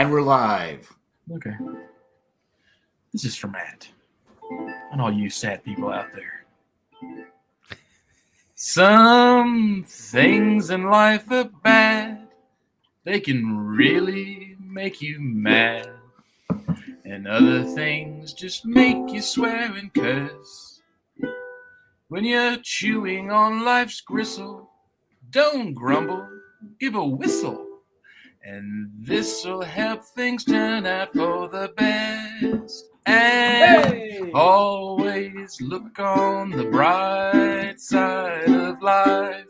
And we're live. Okay. This is for Matt. And all you sad people out there. Some things in life are bad. They can really make you mad. And other things just make you swear and curse. When you're chewing on life's gristle, don't grumble, give a whistle. And this'll help things turn out for the best. And always look on the bright side of life.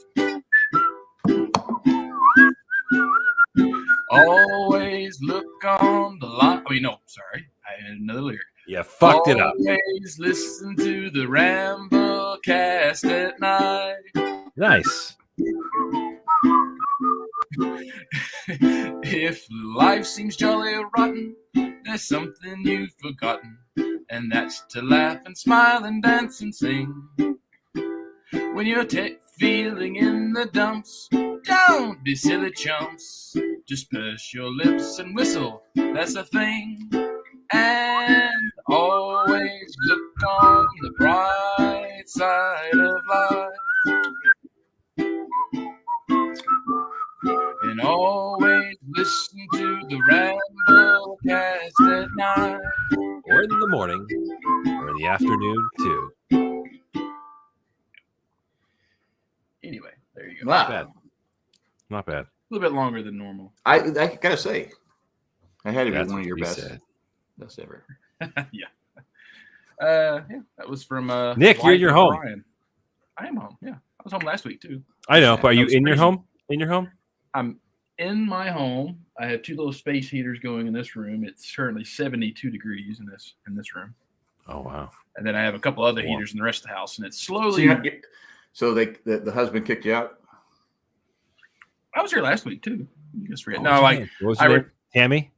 Always look on the light. I mean, no, sorry. I had another lyric. Yeah, fucked it up. Always listen to the Ramble Cast at night. Nice. If life seems jolly or rotten, there's something you've forgotten, and that's to laugh and smile and dance and sing. When you're feeling in the dumps, don't be silly chumps. Just purse your lips and whistle, that's a thing. And always look on the bright side of life. And always listen to the Ramble Cast at night. Or in the morning, or in the afternoon, too. Anyway, there you go. Wow. Not bad. Not bad. A little bit longer than normal. I gotta say, I had to be That's one of your what he best. said. Best ever. Yeah. That was from Nick, you're in your home. Brian. I am home. Yeah, I was home last week too. I know, but are you That was in your crazy. home? In your home? I'm in my home. I have two little space heaters going in this room. It's currently 72 degrees in this room, Oh, wow. and then I have a couple other Warm. heaters in the rest of the house, and it's So, slowly. the husband kicked you out? I was here last week too. You just forget. Oh, No, like what was I your re- name? Tammy?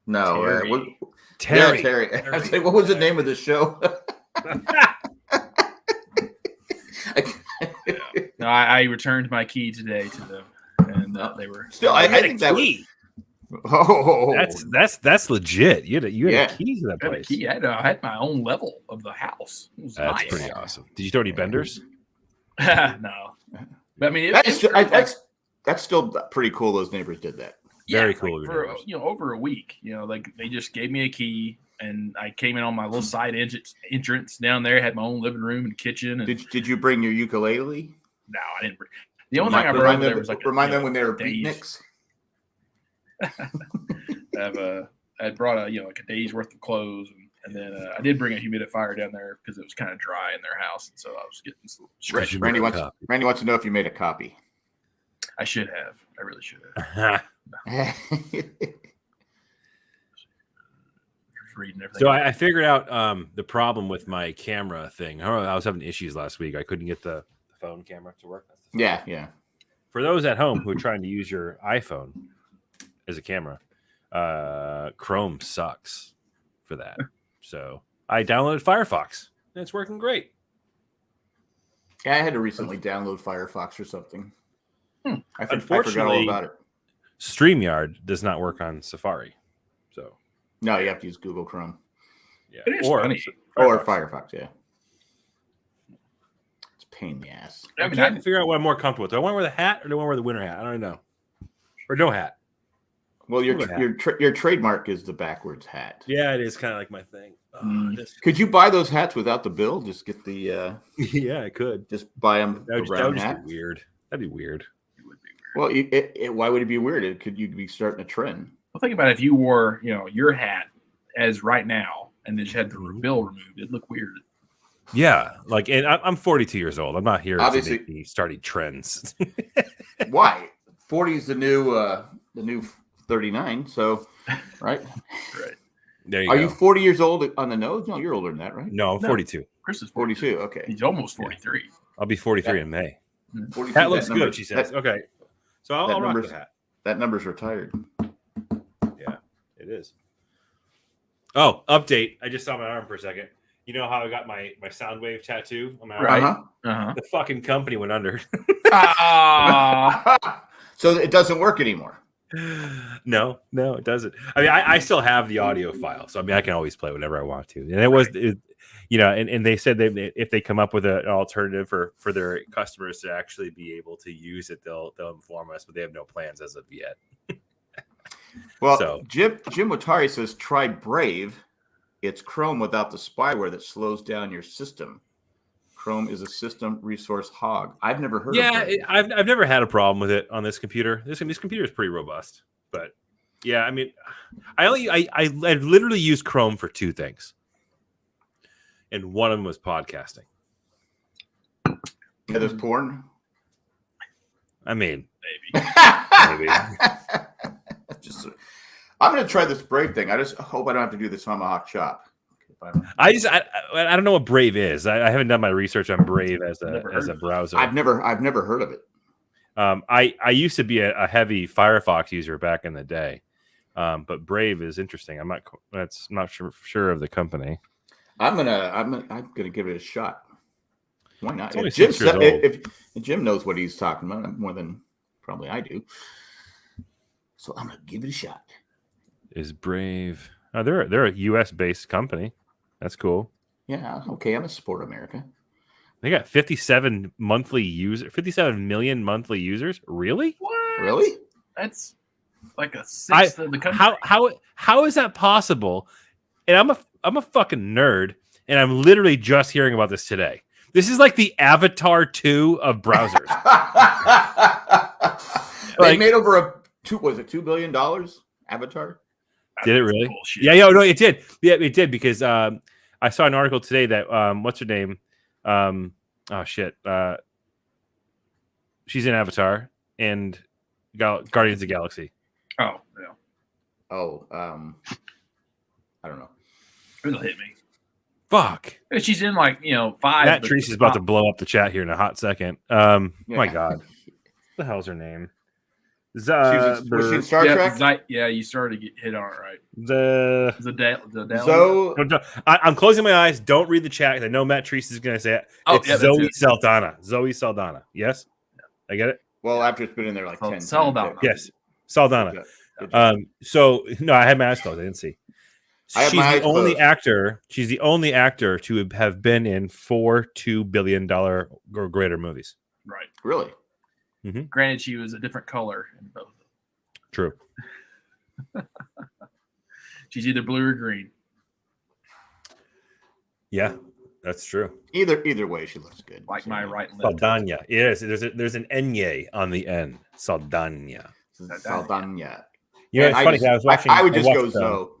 No. Terry. Terry. Yeah, Terry. I was like, what was the name of the show? No, I returned my key today to them, and they were Still, I think that was. Key. Oh, That's legit. You had Yeah. a key to that I had a place. key. I had my own level of the house. It was That's nice. pretty awesome. Did you throw any benders? No, but I mean, that's still pretty cool. Those neighbors did that. Very cool of Like your for neighbors. over a week, like they just gave me a key, and I came in on my little side entrance down there. Had my own living room and kitchen. And Did you bring your ukulele? no, I didn't. The only thing I brought over there was like remind them when they were days. beatniks. I brought like a day's worth of clothes, and then I did bring a humidifier down there because it was kind of dry in their house, and so I was getting some stretch. Randy wants to know if you made a copy. I should have. I really should have. Just reading everything. So I figured out the problem with my camera thing. I was having issues last week. I couldn't get the phone camera to work. yeah. For those at home who are trying to use your iPhone as a camera, Chrome sucks for that. So I downloaded Firefox, and it's working great. Yeah, I had to recently download Firefox or something. I forgot all Unfortunately, about it. StreamYard does not work on Safari. So No, you have to use Google Chrome yeah, It is funny. or Firefox. Yeah, it's a pain in the ass. I mean, can't figure out what I'm more comfortable with. Do I want to wear the hat or do I want to wear the winter hat? I don't know. Or no hat. Well, Google hat. your trademark is the backwards hat. Yeah, it is kind of like my thing. Could you buy those hats without the bill? Just get the Yeah, I could. just buy them That the would round just hat. be weird. That'd be weird. It would be weird. Well, why would it be weird? Could you be starting a trend? Well, think about it, if you wore, your hat as right now, and then you had the bill removed, it'd look weird. Yeah, like, and I'm 42 years old. I'm not here Obviously- to be starting trends. Why? 40 is the new 39. So, right? Right. There you Are go. you 40 years old on the nose? No, you're older than that, right? No, I'm No. 42. Chris is 42. Okay. He's almost 43. I'll be 43 in May. 42, That looks number- good, she says. That, Okay, so I'll rock number's- the hat. that number's retired. Yeah, it is. Oh, update. I just saw my arm for a second. You know how I got my Soundwave tattoo on my arm? Right. Uh-huh. The fucking company went under. Ah, So it doesn't work anymore. No, it doesn't. I mean, I still have the audio file, so I mean, I can always play whenever I want to. And it was, and they said if they come up with an alternative for their customers to actually be able to use it, they'll inform us, but they have no plans as of yet. Well, So Jim Watari says try Brave. It's Chrome without the spyware that slows down your system. Chrome is a system resource hog. I've never heard of Brave. I've never had a problem with it on this computer. This computer is pretty robust, but yeah, I mean, I literally use Chrome for two things, and one of them was podcasting. Yeah, there's porn. I mean, Maybe. I'm going to try this Brave thing. I just hope I don't have to do the Tomahawk chop. I don't know what Brave is. I haven't done my research on Brave as a browser. I've never heard of it. I used to be a heavy Firefox user back in the day, but Brave is interesting. I'm not sure of the company. I'm gonna give it a shot. Why not? It's only 6 years old. If Jim knows what he's talking about more than probably I do, so I'm gonna give it a shot. Is Brave? Oh, they're a U.S. based company. That's cool. Yeah, okay. I'm a support America. They got 57 million monthly users. Really? What? Really? That's like a sixth of the country. How is that possible? And I'm a fucking nerd, and I'm literally just hearing about this today. This is like the Avatar 2 of browsers. They made over $2 billion. Avatar. Did it really? Bullshit. Yeah, no, it did. Yeah, it did because I saw an article today that what's her name? She's in Avatar and Guardians of the Galaxy. Oh, yeah. Oh, I don't know. It'll hit me. Fuck. She's in 5. Matt Treese is about to blow up the chat here in a hot second. My God, what the hell's her name? Was she in Star Trek? You started to get hit on it right. I'm closing my eyes. Don't read the chat. I know Matt Treese is going to say it. Zoe Saldana. Zoe Saldana. Yes? I get it? Well, after it's been in there 10 Saldana. times. Yes. Saldana. So, no, I had my eyes closed. I didn't see. She's the only actor to have been in 4 $2 billion or greater movies. Right. Really? Mm-hmm. Granted, she was a different color in both. True. She's either blue or green. Yeah, that's true. Either way, she looks good. Like my right lip. Saldana. Yes, there's an Enye on the end. Saldana. Saldana. You know, it's funny. I was watching. I would just go so.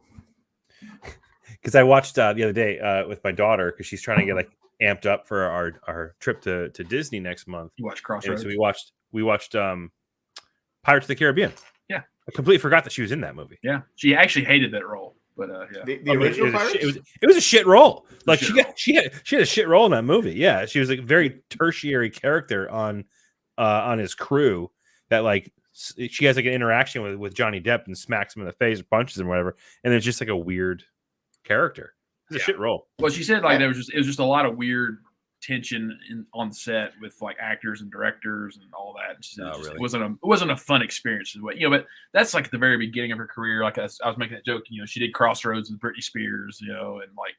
Because I watched the other day with my daughter because she's trying to get amped up for our trip to Disney next month. You watch Crossroads. So we watched Pirates of the Caribbean. Yeah, I completely forgot that she was in that movie. Yeah, she actually hated that role, but yeah, the original Pirates. It was a shit role. She had a shit role in that movie. Yeah, she was a very tertiary character on his crew that she has an interaction with Johnny Depp and smacks him in the face or punches him or whatever, and it's just a weird character. It's a shit role. Well, she said it was just a lot of weird tension on the set with actors and directors and all that. She said it wasn't a fun experience, but that's the very beginning of her career. I was making that joke. She did Crossroads with Britney Spears. And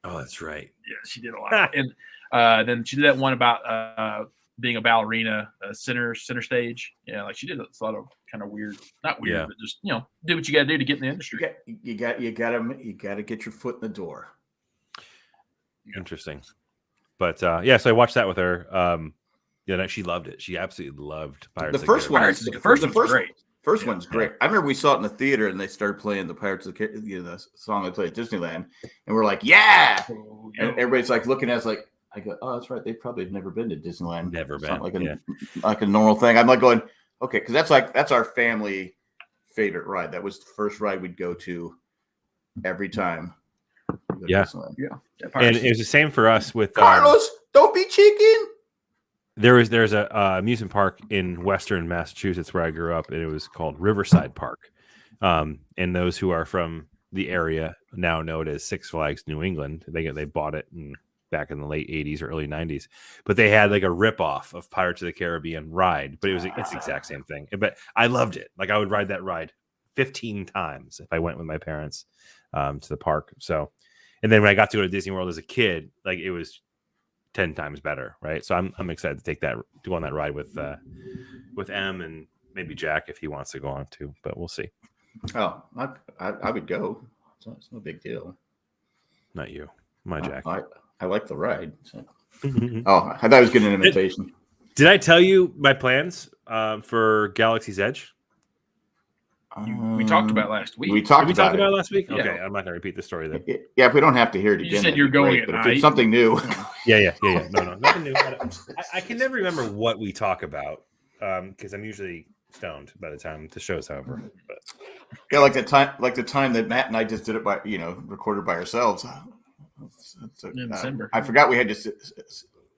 oh, that's right. Yeah, she did a lot. And then she did that one about being a ballerina, center stage. Yeah, she did a lot of kind of weird, not weird, but just do what you got to do to get in the industry. You got to get your foot in the door. Interesting. But so I watched that with her. She loved it. She absolutely loved Pirates. The first one, the first one's great. First one's great. I remember we saw it in the theater, and they started playing the Pirates of the the song they played at Disneyland, and we're like, yeah! And everybody's looking at us I go, oh, that's right. They probably have never been to Disneyland. Never it's been. Not like a normal thing. I'm going, okay, because that's our family favorite ride. That was the first ride we'd go to every time. Yeah. And it was the same for us with Carlos. Don't be chicken. There's a amusement park in Western Massachusetts where I grew up, and it was called Riverside Park. And those who are from the area now know it as Six Flags New England. They bought it back in the late 80s or early 90s, but they had a ripoff of Pirates of the Caribbean ride, but it's the exact same thing. But I loved it. I would ride that ride 15 times if I went with my parents to the park. So, and then when I got to go to Disney World as a kid, like it was 10 times better, right? So I'm excited to go on that ride with M and maybe Jack if he wants to go on too, but we'll see. Oh, I would go. It's no big deal. Not you, my Jack. I like the ride. So. Oh, I thought I was getting an invitation. Did I tell you my plans for Galaxy's Edge? We talked about it last week. We talked about it it last week. Yeah. Okay, I'm not going to repeat the story then. Yeah, if we don't have to hear it again. You said you're going at but if night. it's something new. Yeah. No, nothing new. I can never remember what we talk about because I'm usually stoned by the time the show's over. But Yeah, like the time that Matt and I just did it by recorded by ourselves. In December. I forgot we had to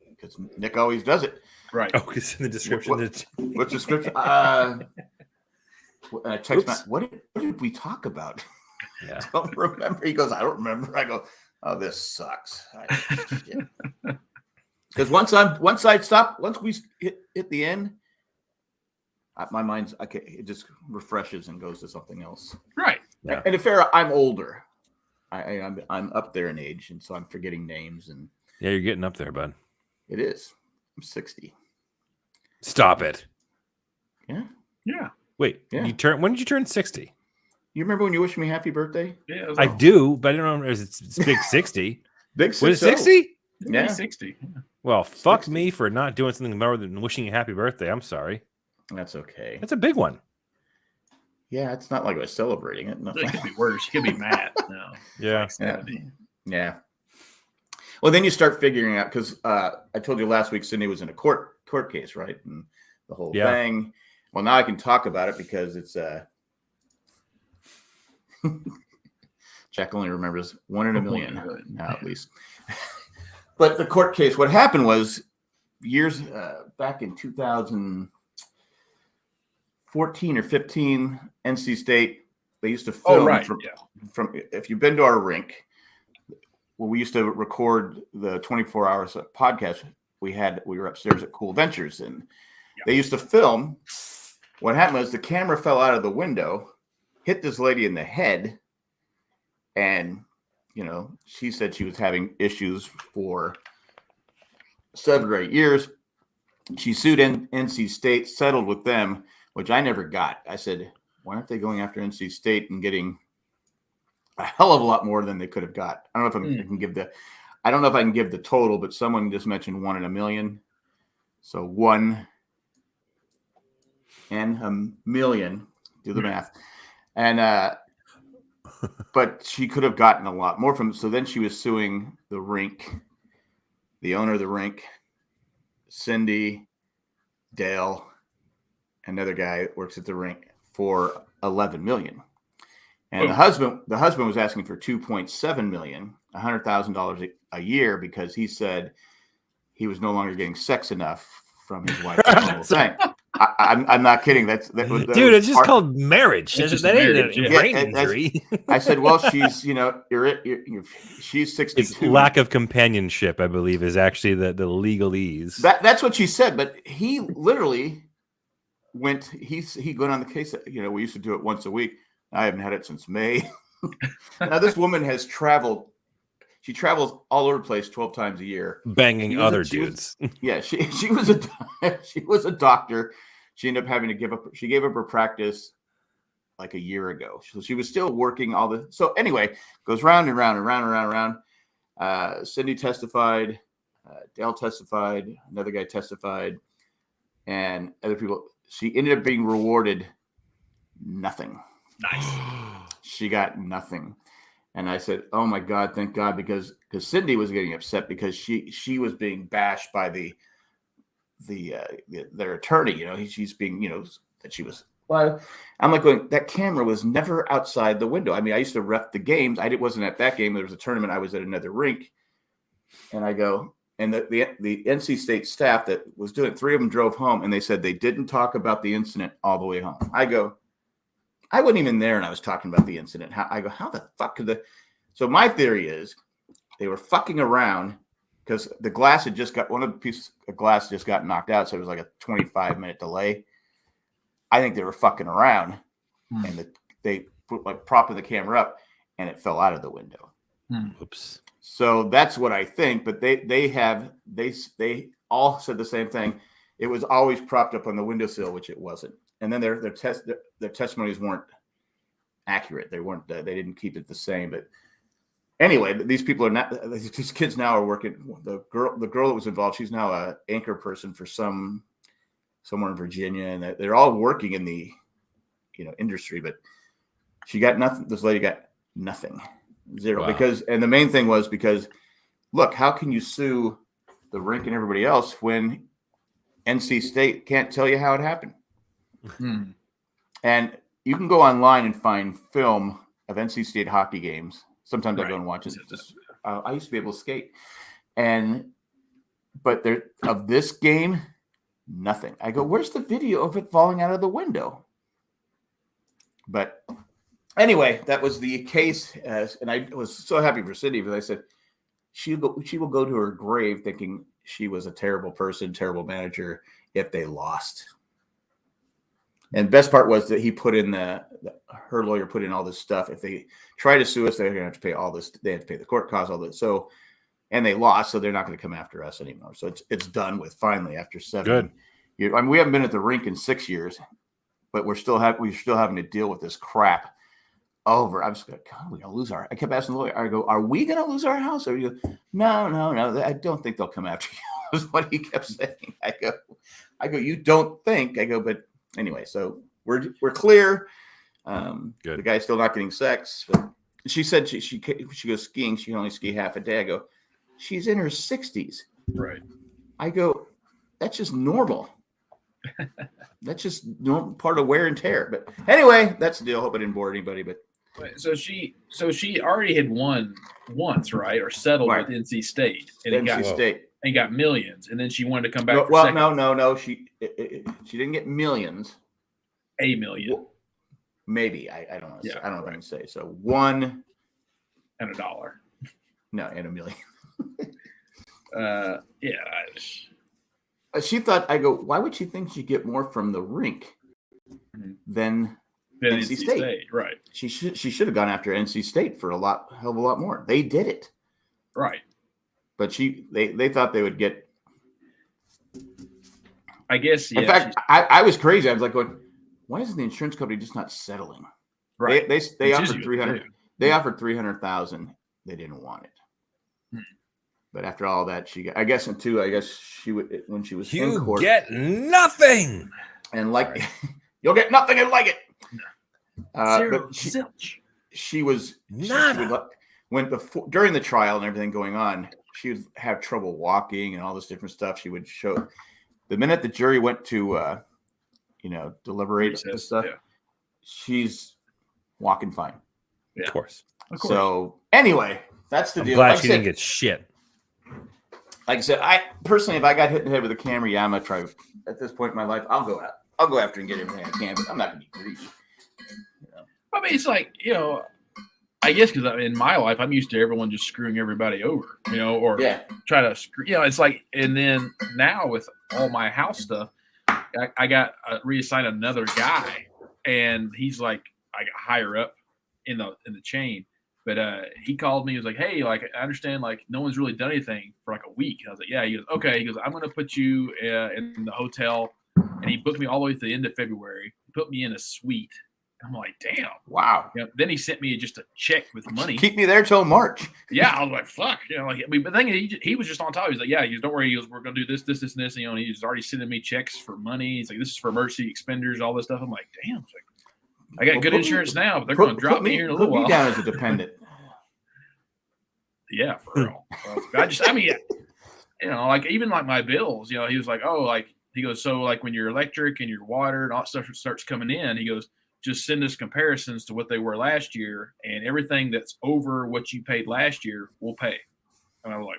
because Nick always does it. Right. oh, because in the description, What's the description? I text Matt, what did we talk about? yeah. I don't remember. He goes, I don't remember. I go, oh, this sucks. Because once we hit the end, my mind's okay. It just refreshes and goes to something else. Right. Yeah. And to fair, I'm older. I'm up there in age, and so I'm forgetting names. And Yeah, you're getting up there, bud. it is. I'm 60. Stop it. Yeah. Yeah. Wait, Yeah. when did you turn 60? You remember when you wished me happy birthday? Yeah. I do, but I don't know if it's big 60. Big Was it 60? 60? Yeah. 60. Well, fuck 60. me for not doing something more than wishing you happy birthday. I'm sorry. That's okay. That's a big one. Yeah, it's not like I was celebrating it. It could be worse. You could be mad. No. Yeah. Yeah. Well, then you start figuring out because I told you last week Cindy was in a court case, right? And the whole thing. Well, now I can talk about it because it's Jack only remembers 1 in a million now, at least. But the court case, what happened was years back in 2014 or 15, NC State, they used to film from if you've been to our rink, well, we used to record the 24 hours podcast we were upstairs at Cool Ventures, and they used to film. What happened was the camera fell out of the window, hit this lady in the head, and she said she was having issues for 7 or 8 years. She sued NC State, settled with them, which I never got. I said, why aren't they going after NC State and getting a hell of a lot more than they could have got? I don't know if I can give I don't know if I can give the total, but someone just mentioned 1 in a million. So 1 in a million, do the math. And but she could have gotten a lot more from. So then she was suing the rink, the owner of the rink, Cindy, Dale, another guy that works at the rink, for 11 million. And the husband was asking for 2.7 million, $100,000 a year, because he said he was no longer getting sex enough from his wife. I'm not kidding. That dude, it's just called marriage. It's just that ain't marriage, a brain injury. I said, well, she's she's 62. Lack of companionship, I believe, is actually the legalese. That's what she said. But he literally went. He went on the case. We used to do it once a week. I haven't had it since May. Now this woman has traveled. She travels all over the place 12 times a year, banging other dudes. She was a doctor. She ended up having to give up. She gave up her practice like a year ago. So she was still working all the. So anyway, goes round and round and round and round and round. Cindy testified. Dale testified. Another guy testified, and other people. She ended up being rewarded nothing. Nice. She got nothing. And I said, "Oh my God, thank God," because Cindy was getting upset because she was being bashed by their attorney. She's being that she was. Well, I'm like going. That camera was never outside the window. I mean, I used to ref the games. I wasn't at that game. There was a tournament. I was at another rink, and I go. And the NC State staff that was doing it, 3 of them drove home, and they said they didn't talk about the incident all the way home. I go. I wasn't even there, and I was talking about the incident. How the fuck could So my theory is they were fucking around because the glass had just got one of the pieces of glass just got knocked out, so it was like a 25-minute delay. I think they were fucking around, and they put like propping the camera up, and it fell out of the window. Oops. So that's what I think. But they all said the same thing. It was always propped up on the windowsill, which it wasn't. And then their testimonies weren't accurate. They weren't. They didn't keep it the same. But anyway, these people are not. These kids now are working. The girl that was involved, she's now an anchor person for somewhere in Virginia, and they're all working in the industry. But she got nothing. This lady got nothing, zero. Wow. Because the main thing was because, look, how can you sue the rink and everybody else when NC State can't tell you how it happened? And you can go online and find film of NC State hockey games. Sometimes I go and watch it. I used to be able to skate, but there of this game, nothing. I go, where's the video of it falling out of the window? But anyway, that was the case. And I was so happy for Cindy because I said she will go to her grave thinking she was a terrible person, terrible manager if they lost. And best part was that he put in her lawyer put in all this stuff. If they try to sue us, they're going to have to pay all this. They have to pay the court costs, all this. So, and they lost, so they're not going to come after us anymore. So it's done with finally after 7 years. I mean, we haven't been at the rink in 6 years, but we're still having to deal with this crap over. I was going, God, we're going to lose our. I kept asking the lawyer. I go, are we going to lose our house? Or you go, no. I don't think they'll come after you. Is what he kept saying. I go, you don't think? I go, but. Anyway, so we're clear. The guy's still not getting sex. But she said she goes skiing. She can only ski half a day. I go, she's in her 60s. Right. I go, that's just normal. That's just part of wear and tear. But anyway, that's the deal. Hope I didn't bore anybody. But so she already had won once, right, or settled with NC State, and NC State. And got millions, and then she wanted to come back. No. She didn't get millions. $1 million, maybe. I don't know. Yeah, I don't know what I can say. So $1 and $1. No, and $1 million. Yeah. She thought. I go. Why would she think she'd get more from the rink than NC State? Right. She should have gone after NC State for hell of a lot more. They did it. Right. But they thought they would get. I guess. Yeah, in fact, I was crazy. I was like, going, why isn't the insurance company just not settling? Right. They offered 300. They offered 300,000. They didn't want it. But after all that, she got. I guess she would when she was in court. You get nothing. And you'll get nothing and like it. Zero. She was during the trial and everything going on. She would have trouble walking and all this different stuff. She would show the minute the jury went to, deliberate and stuff. Yeah. She's walking fine. Yeah. Of course. So anyway, that's the deal. Glad she didn't get shit. Like I said, I personally, if I got hit in the head with a camera, I'm gonna try. At this point in my life, I'll go out. I'll go after and get everything I can, but I'm not gonna be greedy. I mean, it's like I guess because in my life, I'm used to everyone just screwing everybody over, or try to screw. It's like, and then now with all my house stuff, I got reassigned another guy, and he's like I got higher up in the chain. But he called me. He was like, "Hey, I understand. No one's really done anything for a week." And I was like, "Yeah." He goes, "Okay." He goes, "I'm going to put you in the hotel," and he booked me all the way to the end of February. He put me in a suite. I'm like, damn. Wow. Then he sent me just a check with money. Keep me there till March. Yeah, I was like, fuck. But the thing is, he was just on top. He's like, yeah, don't worry. He goes, we're going to do this, and this. And, he's already sending me checks for money. He's like, this is for emergency expenditures, all this stuff. I'm like, damn. I got good insurance now, but they're going to drop me here in a little while. Put me down as a dependent. Yeah, for real. Even my bills, he was like, he goes, so when your electric and your water and all that stuff starts coming in, he goes, just send us comparisons to what they were last year, and everything that's over what you paid last year, we'll pay. And I was like,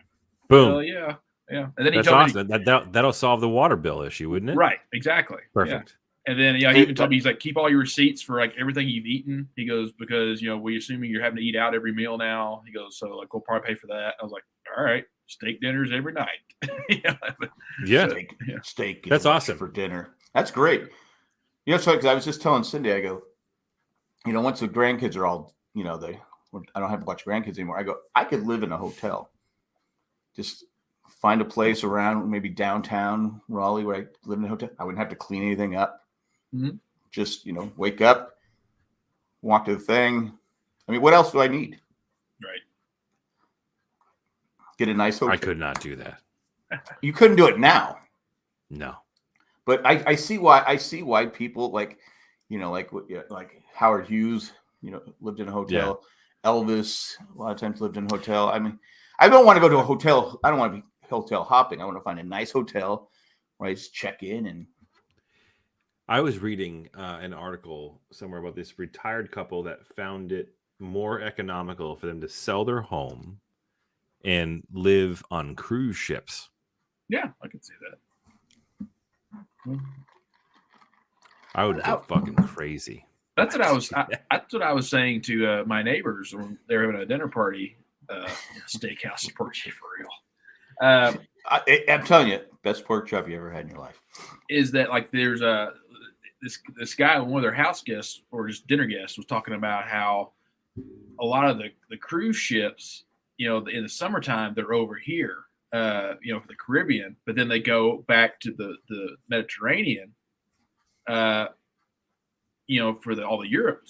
boom. Well, yeah. And then he That's told awesome. me That'll solve the water bill issue, wouldn't it? Right, exactly. Perfect. Yeah. And then he even told me, he's like, keep all your receipts for everything you've eten. He goes, because we assuming you're having to eat out every meal now. He goes, so we'll probably pay for that. I was like, all right, steak dinners every night. Yeah. Steak. That's awesome for dinner. That's great. So because I was just telling Cindy, I go, once the grandkids are all, I don't have to watch grandkids anymore. I go, I could live in a hotel. Just find a place around maybe downtown Raleigh where I live in a hotel. I wouldn't have to clean anything up. Mm-hmm. Just, wake up, walk to the thing. I mean, what else do I need? Right. Get a nice hotel. I could not do that. You couldn't do it now. No. But I see why people like Howard Hughes, lived in a hotel. Yeah. Elvis a lot of times lived in a hotel. I mean, I don't want to go to a hotel. I don't want to be hotel hopping. I want to find a nice hotel where I just check in. And I was reading an article somewhere about this retired couple that found it more economical for them to sell their home and live on cruise ships. Yeah, I can see that. I would go fucking crazy. That's what I was saying to my neighbors when they were having a dinner party. Steakhouse pork chop for real. I'm telling you, best pork chop you ever had in your life. Is that like there's this guy, one of their house guests or just dinner guests, was talking about how a lot of the cruise ships, in the summertime they're over here, for the Caribbean, but then they go back to the Mediterranean, for all the Europe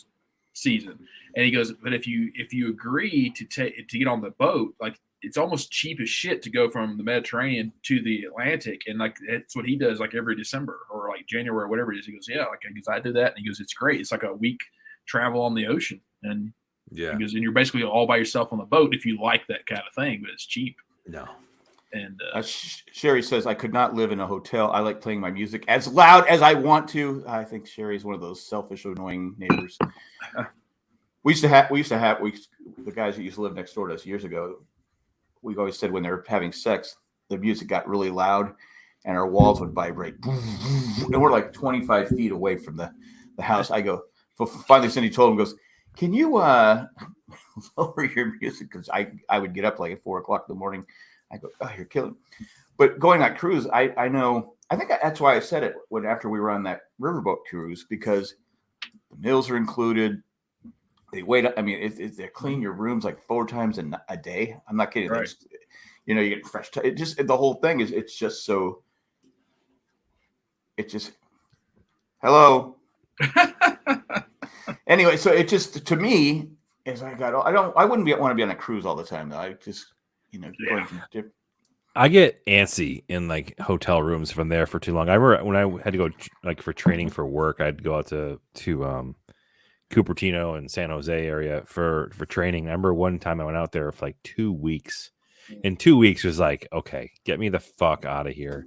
season. And he goes, but if you agree to get on the boat, like it's almost cheap as shit to go from the Mediterranean to the Atlantic, and like that's what he does like every December or like January or whatever it is. He goes, yeah, I did that, and he goes, it's great. It's like a week travel on the ocean, and yeah, he goes, and you're basically all by yourself on the boat if you like that kind of thing, but it's cheap. No. And Sherry says, I could not live in a hotel. I like playing my music as loud as I want to. I think Sherry's one of those selfish, annoying neighbors. We used to have the guys that used to live next door to us years ago. We always said when they were having sex, the music got really loud and our walls would vibrate. And we're like 25 feet away from the house. I go, finally Cindy told him, goes, can you lower your music? Because I would get up like at 4:00 in the morning. I go, oh, you're killing me. But going on cruise, I know, I think that's why I said it after we were on that riverboat cruise, because the meals are included. They wait. I mean, they clean your rooms like 4 times a day. I'm not kidding. Right. You get fresh. The whole thing is, it's just so. It's just, hello. Anyway, so it just, to me, as I wouldn't want to be on a cruise all the time though. I just. I get antsy in like hotel rooms from there for too long. I remember when I had to go like for training for work, I'd go out to Cupertino and San Jose area for training. I remember one time I went out there for like 2 weeks, and 2 weeks was like, okay, get me the fuck out of here.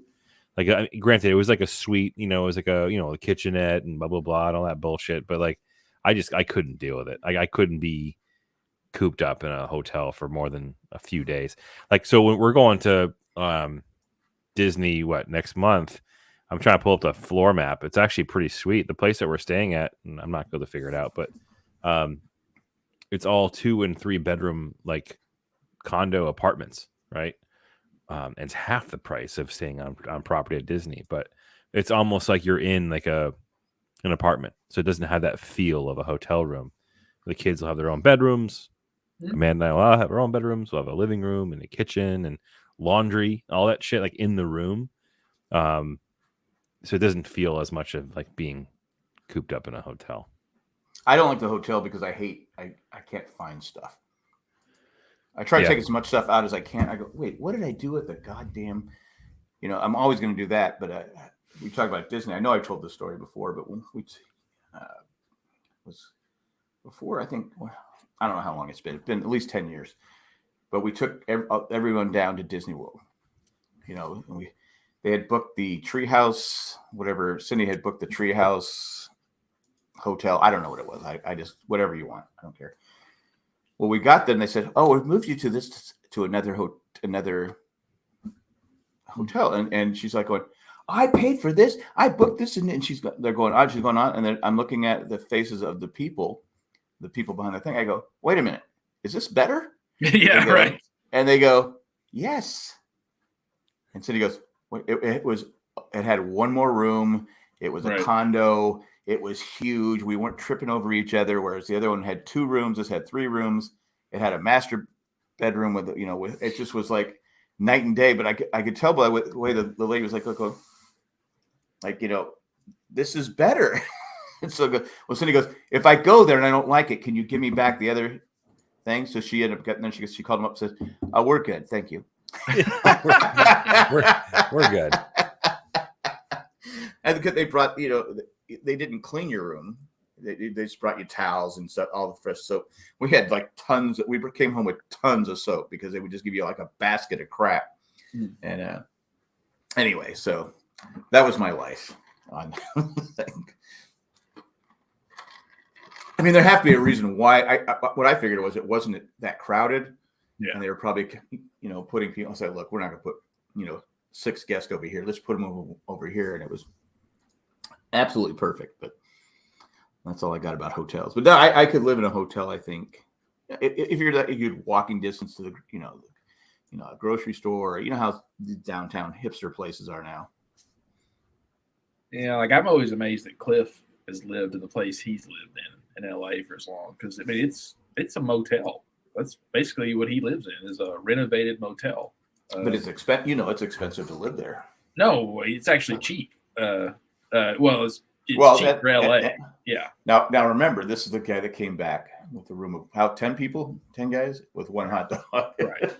Like, granted, it was like a suite, it was like a kitchenette and blah blah blah and all that bullshit, but like I couldn't deal with it. Like I couldn't be cooped up in a hotel for more than a few days. Like, so when we're going to Disney next month, I'm trying to pull up the floor map. It's actually pretty sweet. The place that we're staying at, and I'm not going to figure it out, but it's all 2 and 3 bedroom like condo apartments, right? And it's half the price of staying on property at Disney, but it's almost like you're in like an apartment, so it doesn't have that feel of a hotel room. The kids will have their own bedrooms. Amanda and I will have our own bedrooms. We'll have a living room and a kitchen and laundry, all that shit like in the room. So it doesn't feel as much of like being cooped up in a hotel. I don't like the hotel because I can't find stuff. I try to take as much stuff out as I can. I go, wait, what did I do with the goddamn? I'm always going to do that. But we talk about Disney. I know I've told this story before, but when we was before, I think. I don't know how long it's been. It's been at least 10 years. But we took everyone down to Disney World. They had booked the Treehouse, whatever. Cindy had booked the Treehouse hotel. I don't know what it was. I just, whatever you want. I don't care. Well, we got there and they said, oh, we've moved you to another hotel. And she's like going, I paid for this. I booked this. And she's going on. And then I'm looking at the faces of the people behind the thing. I go, wait a minute, is this better? Yeah, right. And they go, yes. And Cindy goes, it had one more room. It was a condo. It was huge. We weren't tripping over each other, whereas the other one had 2 rooms. This had 3 rooms. It had a master bedroom with, it just was like night and day. But I could tell by the way the lady was like, look, like, this is better. And so Cindy goes, if I go there and I don't like it, can you give me back the other thing? So she ended up getting, then she called him up and says, oh, we're good. Thank you. we're good. And because they brought, they didn't clean your room. They just brought you towels and stuff, all the fresh soap. We had like tons. We came home with tons of soap because they would just give you like a basket of crap. And anyway, so that was my life on thing. I mean, there have to be a reason why. What I figured was it wasn't that crowded, and they were probably putting people. I said, look, we're not going to put 6 guests over here. Let's put them over here, and it was absolutely perfect. But that's all I got about hotels. But no, I could live in a hotel. I think if you're that you're walking distance to the a grocery store. You know how the downtown hipster places are now. Yeah, like I'm always amazed that Cliff has lived in the place he's lived in LA for as long, because I mean it's a motel. That's basically what he lives in, is a renovated motel. But it's it's expensive to live there. No, it's actually cheap. It's cheap for LA. Yeah. Now remember, this is the guy that came back with a room of 10 people, 10 guys with 1 hot dog. Right.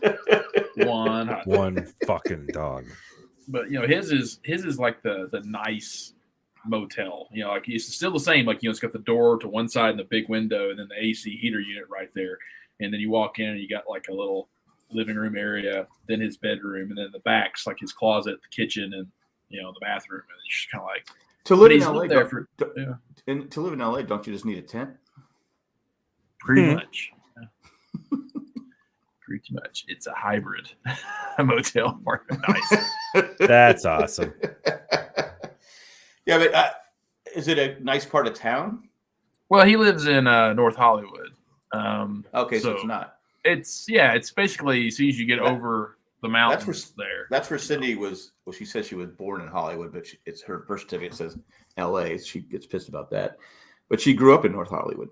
One fucking dog. But his is like the nice motel. Like it's still the same. Like it's got the door to one side and the big window, and then the AC heater unit right there. And then you walk in and you got like a little living room area, then his bedroom, and then the back's like his closet, the kitchen, and the bathroom. And it's just kind of like to live in LA. To live in LA, don't you just need a tent? Pretty much. Yeah. Pretty much. It's a hybrid motel. Nice. That's awesome. Yeah, but is it a nice part of town? Well, he lives in North Hollywood. Okay, so it's not. It's basically as soon as you get over the mountains there. That's where Cindy was. Well, she says she was born in Hollywood, but it's her birth certificate says L.A. She gets pissed about that, but she grew up in North Hollywood.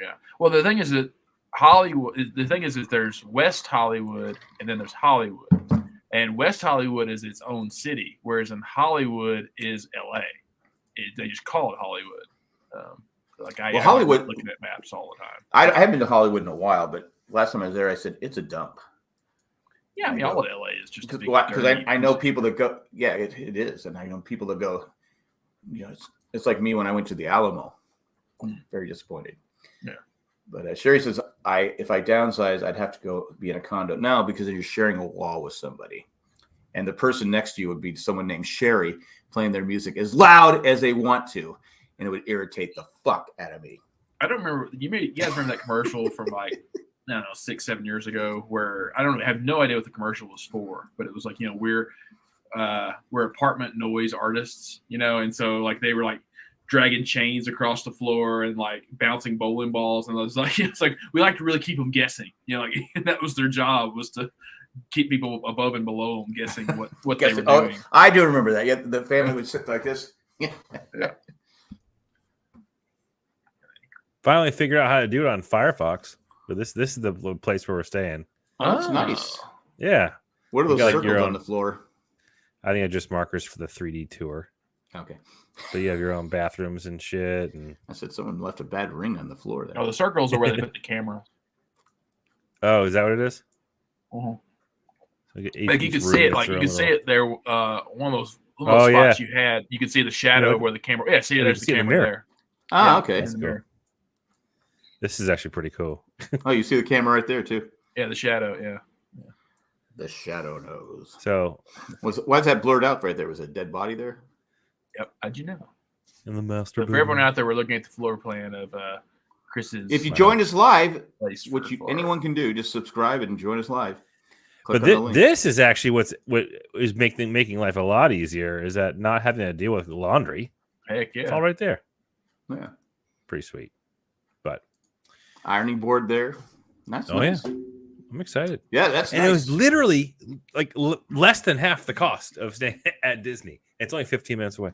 Yeah. Well, the thing is that Hollywood. The thing is that there's West Hollywood and then there's Hollywood, and West Hollywood is its own city, whereas in Hollywood is L.A. They just call it Hollywood. Hollywood. Looking at maps all the time. I haven't been to Hollywood in a while, but last time I was there, I said it's a dump. Yeah, I mean, all of LA is just because I know people that go. Yeah, it is, and I know people that go. It's like me when I went to the Alamo. I'm very disappointed. Yeah, but Sherry says if I downsize, I'd have to go be in a condo now because you're sharing a wall with somebody, and the person next to you would be someone named Sherry playing their music as loud as they want to, and it would irritate the fuck out of me. I don't remember. You guys remember that commercial from like, I don't know, 6-7 years ago, where I have no idea what the commercial was for, but it was like, we're apartment noise artists, and so like they were like dragging chains across the floor and like bouncing bowling balls, and it's like we like to really keep them guessing, and that was their job, was to keep people above and below them guessing what they were doing. I do remember that. Yeah, the family would sit like this. Yeah. Finally figured out how to do it on Firefox. But this is the place where we're staying. Oh, that's nice. Yeah. What are those circles on the floor? I think it's just markers for the 3D tour. Okay. So you have your own bathrooms and shit. And I said someone left a bad ring on the floor there. Oh, the circles are where they put the camera. Oh, is that what it is? Uh-huh. So like you could see it, see it there. One of those spots you had. You could see the shadow where the camera. Yeah, see it. There's the camera there. Ah, okay. That's cool. This is actually pretty cool. Oh, you see the camera right there too. Yeah, the shadow. Yeah. The shadow knows. So, why is that blurred out right there? Was a dead body there? Yep. How'd you know? In the master. So for everyone out there, we're looking at the floor plan of Chris's. If you joined us live, which anyone can do, just subscribe and join us live. But this is actually what is making life a lot easier. Is that not having to deal with laundry? Heck yeah, it's all right there. Yeah, pretty sweet. But ironing board there. That's nice. Yeah. I'm excited. Yeah, that's and nice. It was literally like less than half the cost of staying at Disney. It's only 15 minutes away.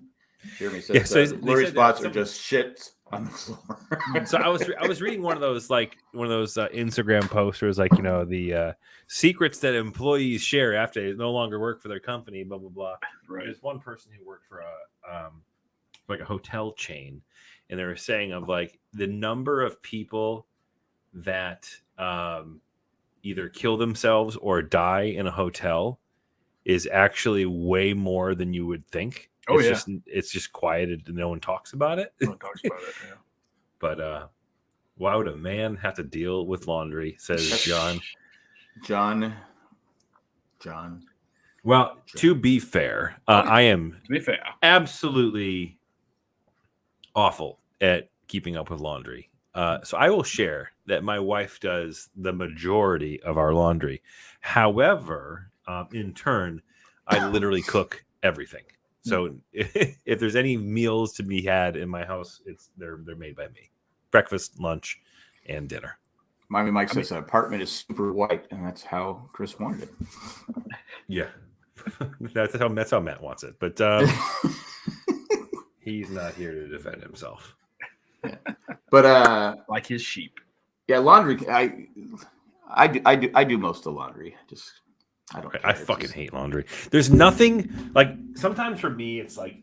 Jeremy says Yeah, so they blurry said that spots are someone- just shit on the floor. So I was reading one of those Instagram posts where it was like, the secrets that employees share after they no longer work for their company, blah blah blah. Right. There's one person who worked for a hotel chain, and they were saying of like the number of people that either kill themselves or die in a hotel is actually way more than you would think. Oh, It's just quieted and no one talks about it. No one talks about it. Yeah. But why would a man have to deal with laundry? Says John. John. Well, to be fair, I am To be fair, absolutely awful at keeping up with laundry. So I will share that my wife does the majority of our laundry. However, in turn, I literally cook everything. So if there's any meals to be had in my house, they're made by me. Breakfast, lunch, and dinner. Miami Mike says an apartment is super white, and that's how Chris wanted it. Yeah. that's how Matt wants it. But he's not here to defend himself. Yeah. But like his sheep. yeah, laundry. I do most of the laundry. I don't. I fucking hate laundry. There's nothing like sometimes for me, it's like,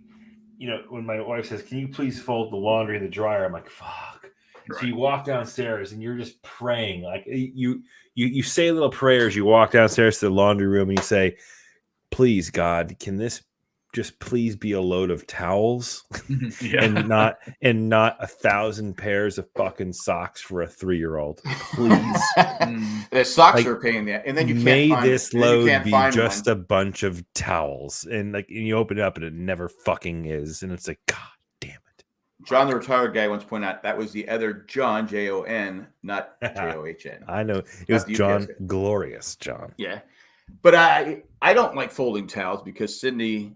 when my wife says, "Can you please fold the laundry in the dryer?" I'm like, "Fuck." Right. So you walk downstairs and you're just praying, like you say little prayers. You walk downstairs to the laundry room and you say, "Please, God, can this just please be a load of towels Yeah. and not 1,000 pairs of fucking socks for a 3-year-old, please." The socks Like, are a pain in the and then you can't may find this it. And then you load can't be find just one. a bunch of towels, and you open it up and it never fucking is, and it's like, God damn it. John the retired guy once pointed out that was the other John, Jon, not John. I know it was the John, UPS guy. glorious John. Yeah, but I don't like folding towels because Sydney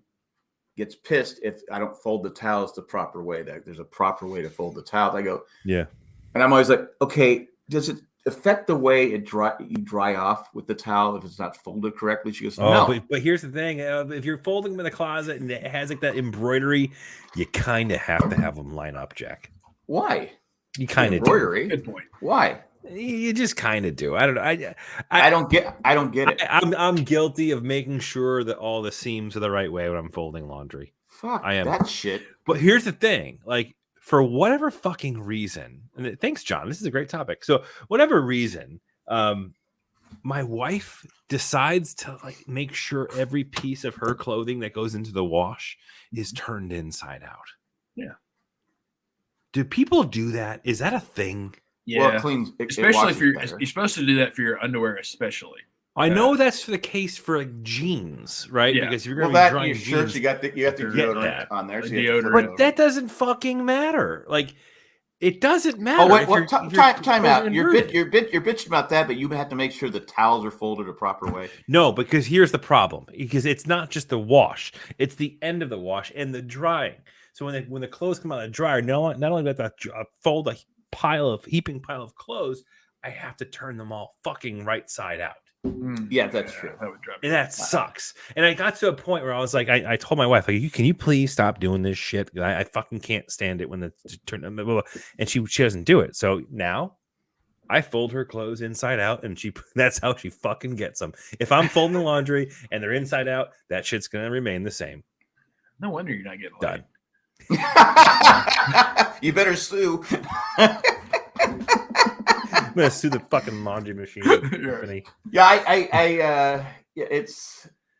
gets pissed if I don't fold the towels the proper way. That there's a proper way to fold the towels. I go, Yeah. and I'm always like, okay, does it affect the way you dry off with the towel if it's not folded correctly? She goes, no. But here's the thing: if you're folding them in the closet and it has like that embroidery, you kind of have to have them line up, Jack. Why? You kind of do. Embroidery. Good point. Why? You just kind of do. I don't know. I don't get it. I'm guilty of making sure that all the seams are the right way when I'm folding laundry. Fuck I am. that shit. But here's the thing, like for whatever fucking reason, and thanks, John. This is a great topic. So whatever reason, my wife decides to like make sure every piece of her clothing that goes into the wash is turned inside out. Yeah. Do people do that? Is that a thing? Yeah. Well, it cleans. Especially if you're better. supposed to do that for your underwear, especially. I know that's the case for like jeans, right? Yeah. Because if you're Well, going to be that drying your shirts, jeans, you have the Get deodorant that. on there. The So you have to deodorant. flip it but that doesn't fucking matter. Like, it doesn't matter. Oh wait, if well, you're- if time you're out. You're inverted. bitching about that, but you have to make sure the towels are folded a proper way. No, because here's the problem. Because it's not just the wash; it's the end of the wash and the drying. So when the clothes come out of the dryer, not only do I have to fold a heaping pile of clothes, I have to turn them all fucking right side out. Yeah, that's true. That would drive me. And that sucks. And I got to a point where I was like, I told my wife, like, can you please stop doing this shit? I fucking can't stand it when the turn. Blah, blah, blah. And she doesn't do it. So now I fold her clothes inside out, and that's how she fucking gets them. If I'm folding the laundry and they're inside out, that shit's gonna remain the same. No wonder you're not getting Done. laid. You better sue. I'm gonna sue the fucking laundry machine company. Yeah,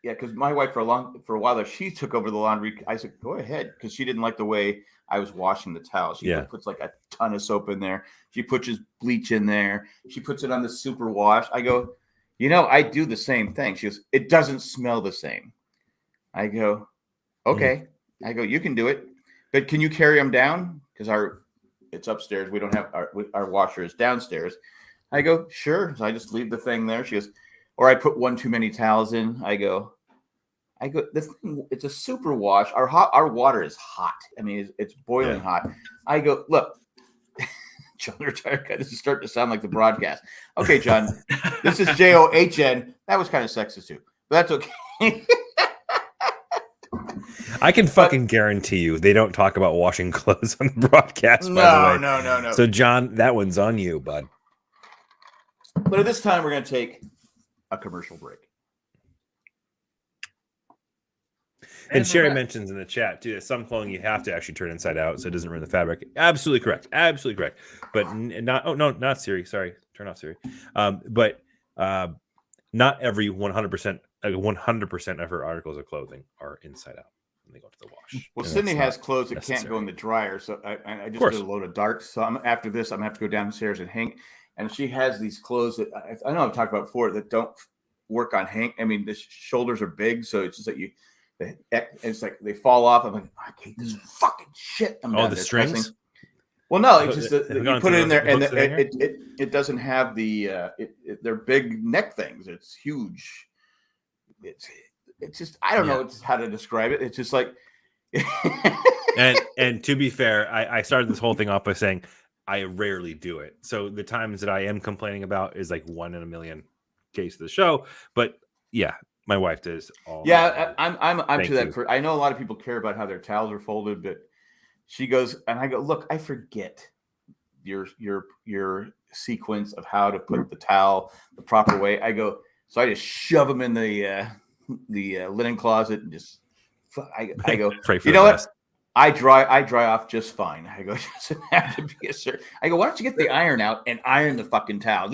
because my wife for a while there, she took over the laundry. I said, go ahead, because she didn't like the way I was washing the towels. She puts like a ton of soap in there. She puts bleach in there. She puts it on the super wash. I go, I do the same thing. She goes, it doesn't smell the same. I go, okay. I go, you can do it, but can you carry them down? Because it's upstairs. We don't have our washer is downstairs. I go, sure. So I just leave the thing there. She goes, or I put one too many towels in. I go, this thing, it's a super wash. Our water is hot. I mean, it's boiling hot. I go, look, John retired guy. This is starting to sound like the broadcast. Okay, John, this is John. That was kind of sexist too, but that's okay. I can fucking guarantee you they don't talk about washing clothes on the broadcast, by the way. No. So, John, that one's on you, bud. But at this time, we're going to take a commercial break. And Sherry mentions in the chat, too, that some clothing you have to actually turn inside out so it doesn't ruin the fabric. Absolutely correct. Absolutely correct. But not Siri. Sorry. Turn off Siri. But not every 100% of her articles of clothing are inside out when they go to the wash. Well, Sydney has clothes that can't go in the dryer, so I just did a load of darts. So after this, I'm going to have to go downstairs and hang. And she has these clothes that I know I've talked about before that don't work on hang. I mean, the shoulders are big, so it's just like it's like they fall off. I'm like, I hate this fucking shit. The strings? Pressing. Well, no, it's just that you put it in there, and it doesn't have the they're big neck things. It's huge. It's just I don't know how to describe it. It's just like. and to be fair, I started this whole thing off by saying I rarely do it. So the times that I am complaining about is like 1 in a million case of the show. But yeah, my wife does all. Yeah, I'm to that. I know a lot of people care about how their towels are folded, but she goes and I go, look, I forget your sequence of how to put the towel the proper way. I go, so I just shove them in the linen closet and just. I go. You know what? I dry off just fine. I go, doesn't have to be a certain. I go, why don't you get the iron out and iron the fucking towel?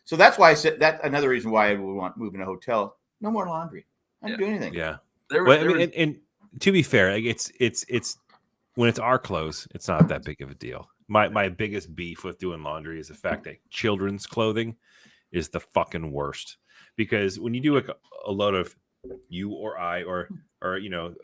So that's why I said that's another reason why I would want to move in a hotel. No more laundry. I don't do anything. Yeah. And to be fair, like it's when it's our clothes, it's not that big of a deal. My biggest beef with doing laundry is the fact that children's clothing is the fucking worst. Because when you do like a load of you or I or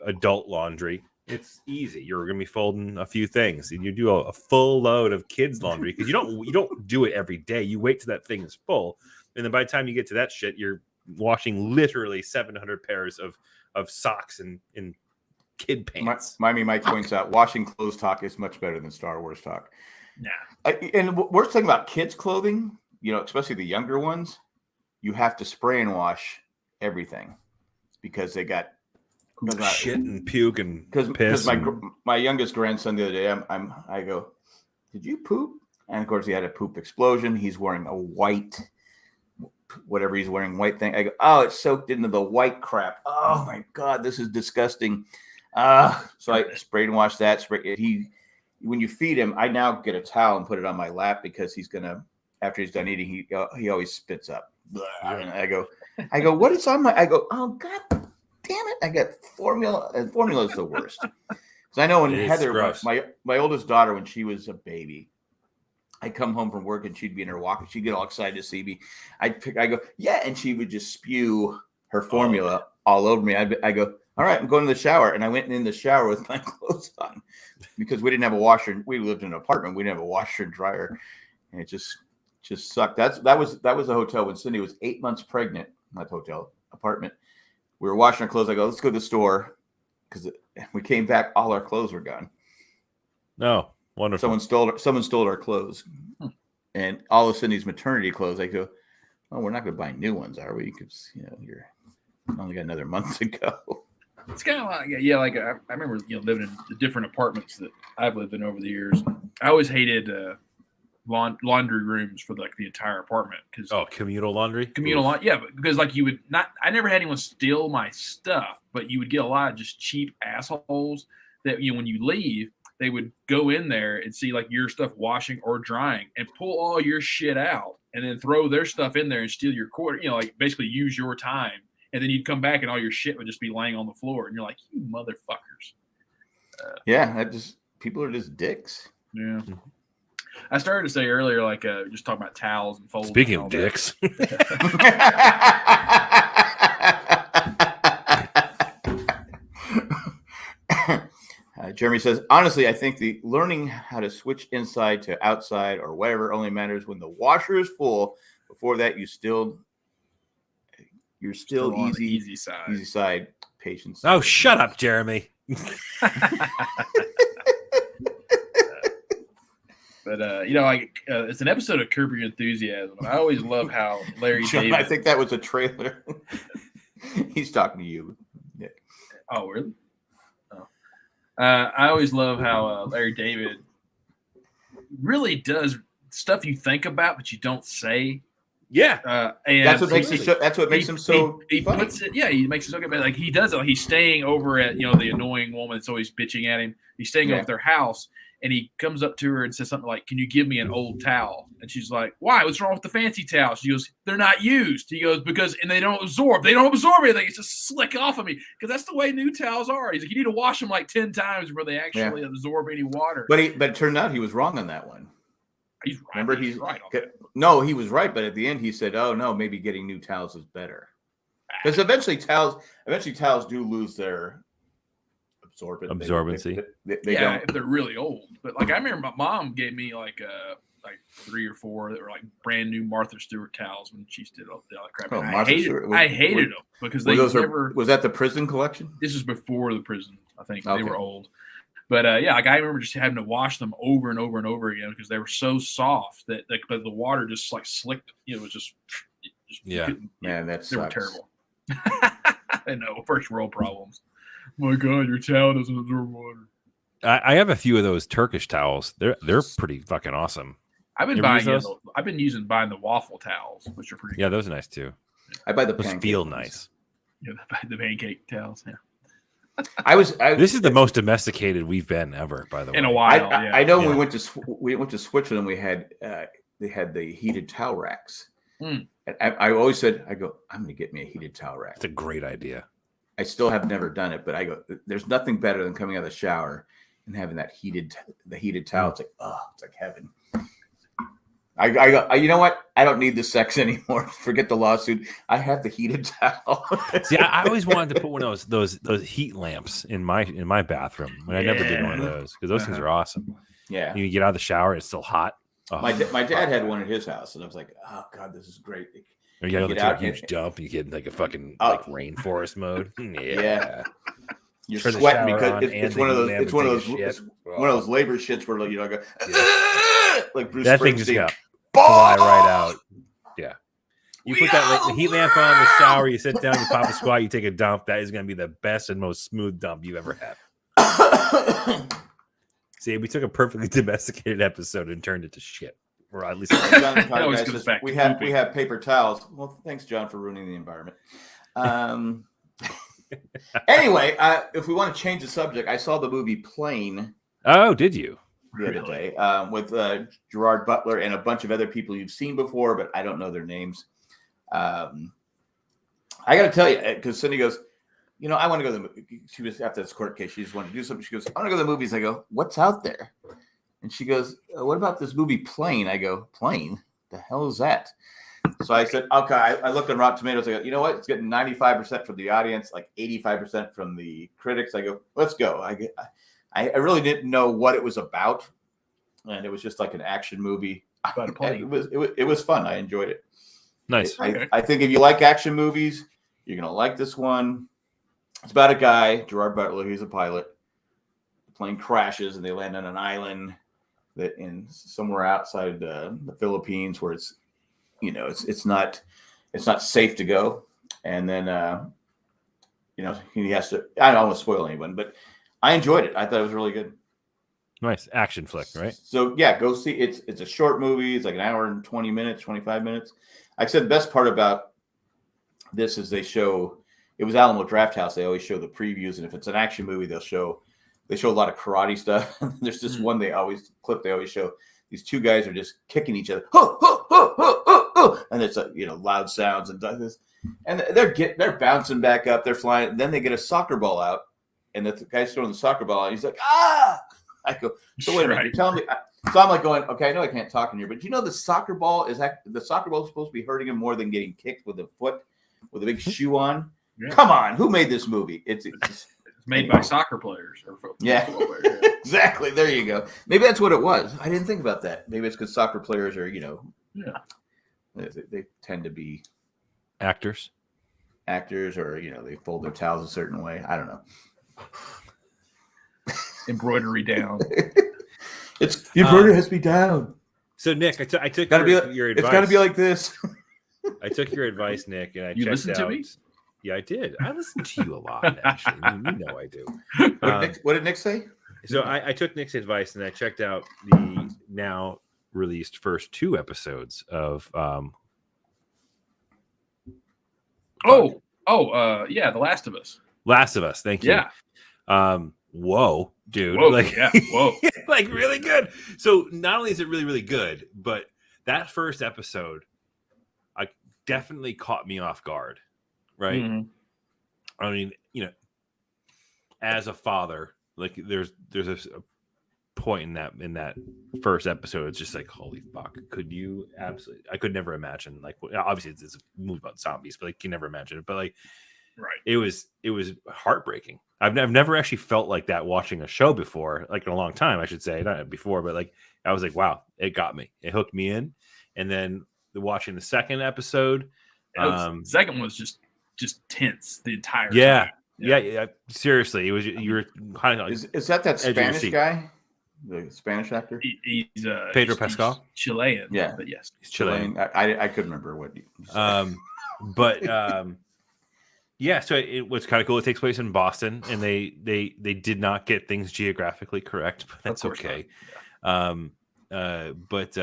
adult laundry, it's easy. You're going to be folding a few things, and you do a full load of kids laundry because you don't do it every day. You wait till that thing is full, and then by the time you get to that shit, you're washing literally 700 pairs of socks and kid pants. Mike points out washing clothes talk is much better than Star Wars talk. Yeah, and we're talking about kids' clothing. Especially the younger ones. You have to spray and wash everything because they got. Shit and puke and piss. Because my youngest grandson the other day, I go, did you poop? And of course he had a poop explosion. He's wearing a white, whatever he's wearing, white thing. I go, oh, it's soaked into the white crap. Oh my God, this is disgusting. So I sprayed and washed that. When you feed him, I now get a towel and put it on my lap because he's gonna after he's done eating, he always spits up. And I go, what is on my? I go, oh God. Damn it! I got formula, and formula is the worst. So I know when Heather, my oldest daughter, when she was a baby, I come home from work and she'd be in her walker. She'd get all excited to see me. I go, yeah, and she would just spew her formula all over me. I go, all right, I'm going to the shower, and I went in the shower with my clothes on because we didn't have a washer. We lived in an apartment. We didn't have a washer and dryer, and it just sucked. That was a hotel when Cindy was 8 months pregnant. Not hotel, apartment. We were washing our clothes. I go, let's go to the store because we came back. All our clothes were gone. No, wonderful. Someone stole our clothes, and all of Cindy's maternity clothes. I go, oh, we're not going to buy new ones, are we? Because you're only got another month to go. It's kind of like I remember living in the different apartments that I've lived in over the years. I always hated laundry rooms for the entire apartment because communal laundry, because you would not. I never had anyone steal my stuff, but you would get a lot of just cheap assholes that when you leave, they would go in there and see your stuff washing or drying and pull all your shit out and then throw their stuff in there and steal your quarter. Basically use your time, and then you'd come back and all your shit would just be laying on the floor, and you're like, you motherfuckers. People are just dicks. Yeah. I started to say earlier, just talking about towels and folds. Speaking of dicks. Jeremy says, honestly, I think the learning how to switch inside to outside or whatever only matters when the washer is full. Before that, you're still easy side. Patience. Oh, shut up, Jeremy. But it's an episode of Curb Your Enthusiasm. I always love how Larry John, David. I think that was a trailer. He's talking to you, Nick. Oh, really? I always love how Larry David really does stuff you think about but you don't say. Yeah, And That's what makes him. That's what makes him so He funny. puts it. Yeah, he makes it so good. But like he does it. Like, he's staying over at the annoying woman that's always bitching at him. He's staying over at their house, and he comes up to her and says something like, "Can you give me an old towel?" And she's like, "Why? What's wrong with the fancy towels?" She goes, "They're not used." He goes, "Because and they don't absorb. They don't absorb anything. It's just slick off of me." Because that's the way new towels are. He's like, you need to wash them like 10 times before they actually absorb any water. But it turned out he was wrong on that one. He's right. Remember, he's right. No, he was right, but at the end he said, "Oh no, maybe getting new towels is better." Because eventually towels do lose their absorbency. They don't. If they're really old. But like I remember my mom gave me like 3 or 4 that were like brand new Martha Stewart towels when she did all that crap. Oh, I hated them because they never. Was that the prison collection? This was before the prison. I think Okay. they were old. But like I remember just having to wash them over and over and over again because they were so soft that but the water just like slicked. It was just Man, that they were sucks. terrible. I know, first world problems. Oh my God, your towel doesn't absorb water. I have a few of those Turkish towels. They're pretty fucking awesome. I've been buying the waffle towels, which are pretty. Yeah, those are nice too. I buy the Those pancake feel ones. nice. Yeah, the pancake towels. Yeah. This is the most domesticated we've been ever, by the way. In a while. I know when we went to Switzerland, we had they had the heated towel racks. Mm. And I always said, I'm going to get me a heated towel rack. It's a great idea. I still have never done it, but I go, there's nothing better than coming out of the shower and having that heated towel. It's like, it's like heaven. I go, you know what? I don't need the sex anymore. Forget the lawsuit. I have the heated towel. See, I always wanted to put one of those heat lamps in my bathroom, and I never did one of those because those things are awesome. Yeah. You get out of the shower, it's still hot. Oh. My dad had one at his house, and I was like, oh God, this is great. Or you gotta take a huge dump, and you get like a fucking like rainforest mode. Yeah. You're Turn the sweating shower because on it's and one of the those. lamp It's one of and those. take a It's shit. one of those labor shits where you go like Bruce That thing just Springsteen. got fly right out. Yeah. You put the heat lamp on the shower, you sit down, you pop a squat, you take a dump. That is going to be the best and most smooth dump you ever had. See, we took a perfectly domesticated episode and turned it to shit. Or at least we have paper towels. Well, thanks, John, for ruining the environment. Anyway, if we want to change the subject, I saw the movie Plane. Oh, did you? The other day with Gerard Butler and a bunch of other people you've seen before, but I don't know their names. I got to tell you, because Cindy goes, I want to go to the movie. She was after this court case. She just wanted to do something. She goes, I want to go to the movies. I go, what's out there? And she goes, what about this movie Plane? I go, Plane? The hell is that? So I said, okay. I looked on Rotten Tomatoes. I go, you know what? It's getting 95% from the audience, like 85% from the critics. I go, let's go. I really didn't know what it was about, and it was just like an action movie. About a plane. It was fun. I enjoyed it. Nice. I think if you like action movies, you're gonna like this one. It's about a guy, Gerard Butler. He's a pilot. The plane crashes, and they land on an island that in somewhere outside the Philippines, where it's it's not safe to go. And then he has to. I don't want to spoil anyone, but I enjoyed it. I thought it was really good. Nice action flick, right? So yeah, go see it. It's a short movie. It's like an hour and 20 minutes, 25 minutes. Like I said, the best part about this is they show. It was Alamo Drafthouse. They always show the previews, and if it's an action movie, they show a lot of karate stuff. There's this one they always show. These two guys are just kicking each other, and it's loud sounds and this, and they're bouncing back up. They're flying. Then they get a soccer ball out. And the guy's throwing the soccer ball, and he's like, ah! I go, so wait a minute, you're telling me? So I'm like going, okay, I know I can't talk in here, but the soccer ball is supposed to be hurting him more than getting kicked with a foot, with a big shoe on? Yeah. Come on, who made this movie? It's made by soccer players or football players. Yeah. Exactly. There you go. Maybe that's what it was. I didn't think about that. Maybe it's because soccer players are, they tend to be actors, or they fold their towels a certain way. I don't know. Embroidery down. The embroidery has to be down. So Nick, I took your advice. It's got to be like this. I took your advice, Nick, and I you checked listened out. To me? Yeah, I did. I listen to you a lot, actually. You know I do. What did Nick say? So I took Nick's advice and I checked out the now released first 2 episodes of yeah, The Last of Us. Last of Us. Thank you. Yeah. Whoa, dude. Whoa, like, yeah. Whoa. like really good. So not only is it really, really good, but that first episode definitely caught me off guard. Right. Mhm. I mean, as a father, like there's a point in that first episode. It's just like, holy fuck, could you absolutely? I could never imagine. Like, obviously it's a movie about zombies, but like you never imagine it. But like, right, it was heartbreaking. I've never actually felt like that watching a show before, like in a long time, I should say, not before, but like I was like, wow, it got me, it hooked me in, and then watching the second episode. The second one was just tense the entire time. Yeah. Seriously, it was. You were kind of like, is that Spanish guy, the Spanish actor? He's Pedro Pascal, he's Chilean. Yeah, but yes, he's Chilean. I couldn't remember what. But yeah. So it was kind of cool. It takes place in Boston, and they did not get things geographically correct, but that's okay. Yeah. It's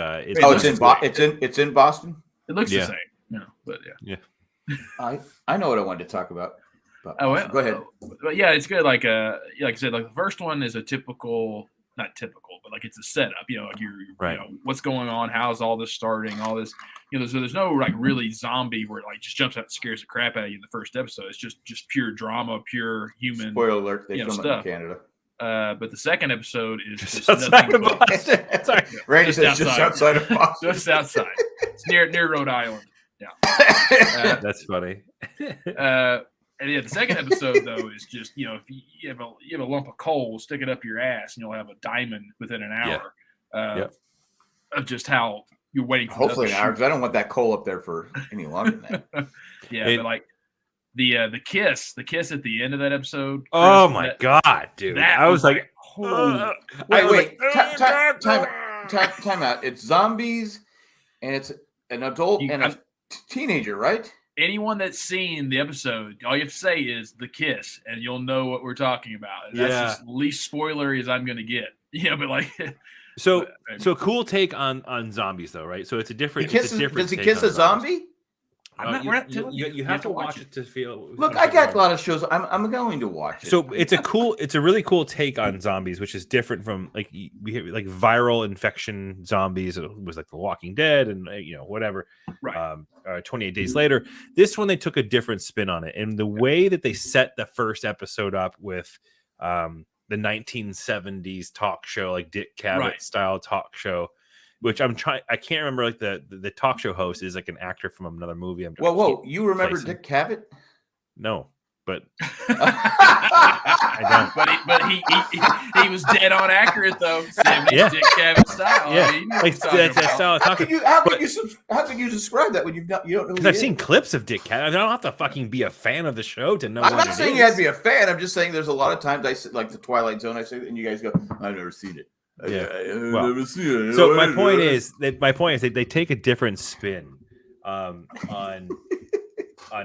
in Boston. It looks the same. But yeah. I know what I wanted to talk about. But go ahead. But yeah, it's good. Like I said, like the first one is a typical, not typical, but like it's a setup. Like you're right. What's going on? How's all this starting? All this, so there's no like really zombie where it like just jumps out and scares the crap out of you in the first episode. It's just pure drama, pure human. Spoiler alert: they filmed it in Canada. But the second episode is just outside of Boston. Sorry, Randy says just outside of Boston. Just outside. It's near Rhode Island. Yeah, that's funny. And yeah, the second episode though is just if you have a lump of coal, stick it up your ass, and you'll have a diamond within an hour. Of just how you're waiting for. Hopefully an hour, because I don't want that coal up there for any longer than that. But like the kiss at the end of that episode. Oh my god, dude! I was like, wait, time out. It's zombies, and it's an adult and a teenager, right? Anyone that's seen the episode, all you have to say is the kiss, and you'll know what we're talking about. And that's just the least spoilery as I'm going to get. But like, so cool take on zombies though, right? So it's a different. Does he kiss a zombie? You have to watch it to feel. Look, I got a lot of shows. I'm going to watch it. So it's a really cool take on zombies, which is different from like we have like viral infection zombies. It was like The Walking Dead and whatever. Right. 28 Days Later. This one they took a different spin on it, and the way that they set the first episode up with the 1970s talk show, like Dick Cavett style talk show. Which I can't remember. Like the talk show host is like an actor from another movie. Whoa! You remember Dick Cavett? No, but I don't. But he was dead on accurate though. 70s Dick Cavett style. Yeah, that style of talking. How can you describe that when you don't know? Because I've seen clips of Dick Cavett. I don't have to fucking be a fan of the show to know. I'm not saying you have to be a fan. I'm just saying there's a lot of times I sit like the Twilight Zone. I say, and you guys go, I've never seen it. Never seen it. So my point is they take a different spin on